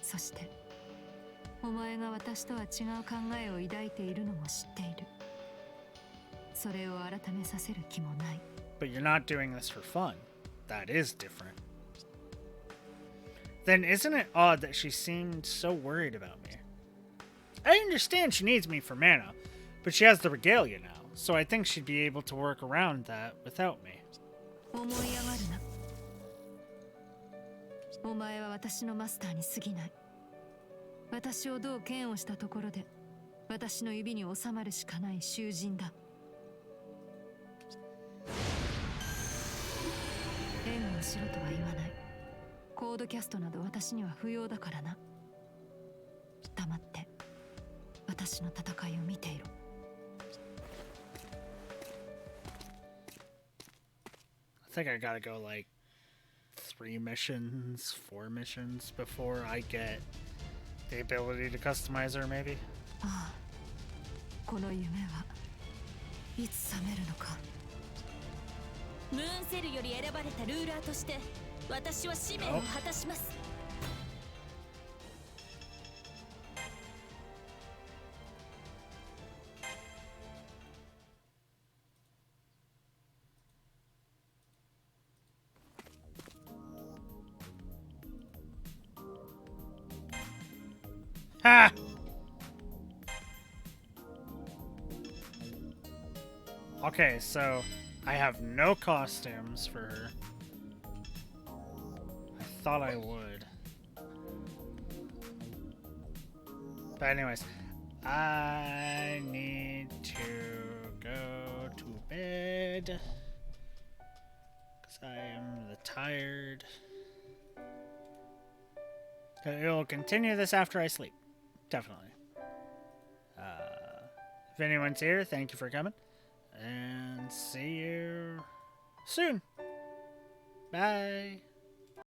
そしてお前が私とは違う考えを抱いているのも知っている。それを改めさせる気もない。 But you're not doing this for fun. That is different. Then isn't it odd that she seemed so worried about me? I understand she needs me for mana, but she has the regalia now, so I think she'd be able to work around that without me. 思い上がるな。お前は私のマスターに過ぎない。私をどう嫌悪したところで、私の指に収まるしかない囚人だ。援護をしろとは言わない。コードキャストなど私には不要だからな。黙って私の戦いを見ていろ。I think I gotta go like 3 missions, 4 missions before I get the ability to customize her, maybe? ああ、この夢はいつ覚めるのか。ムーンセルより選ばれたルーラーとして私は使命を果たします。Ha! Okay, so I have no costumes for her. I thought I would. But anyways, I need to go to bed. Because I am tired. It'll continue this after I sleep. Definitely. If anyone's here, thank you for coming. And see you soon. Bye.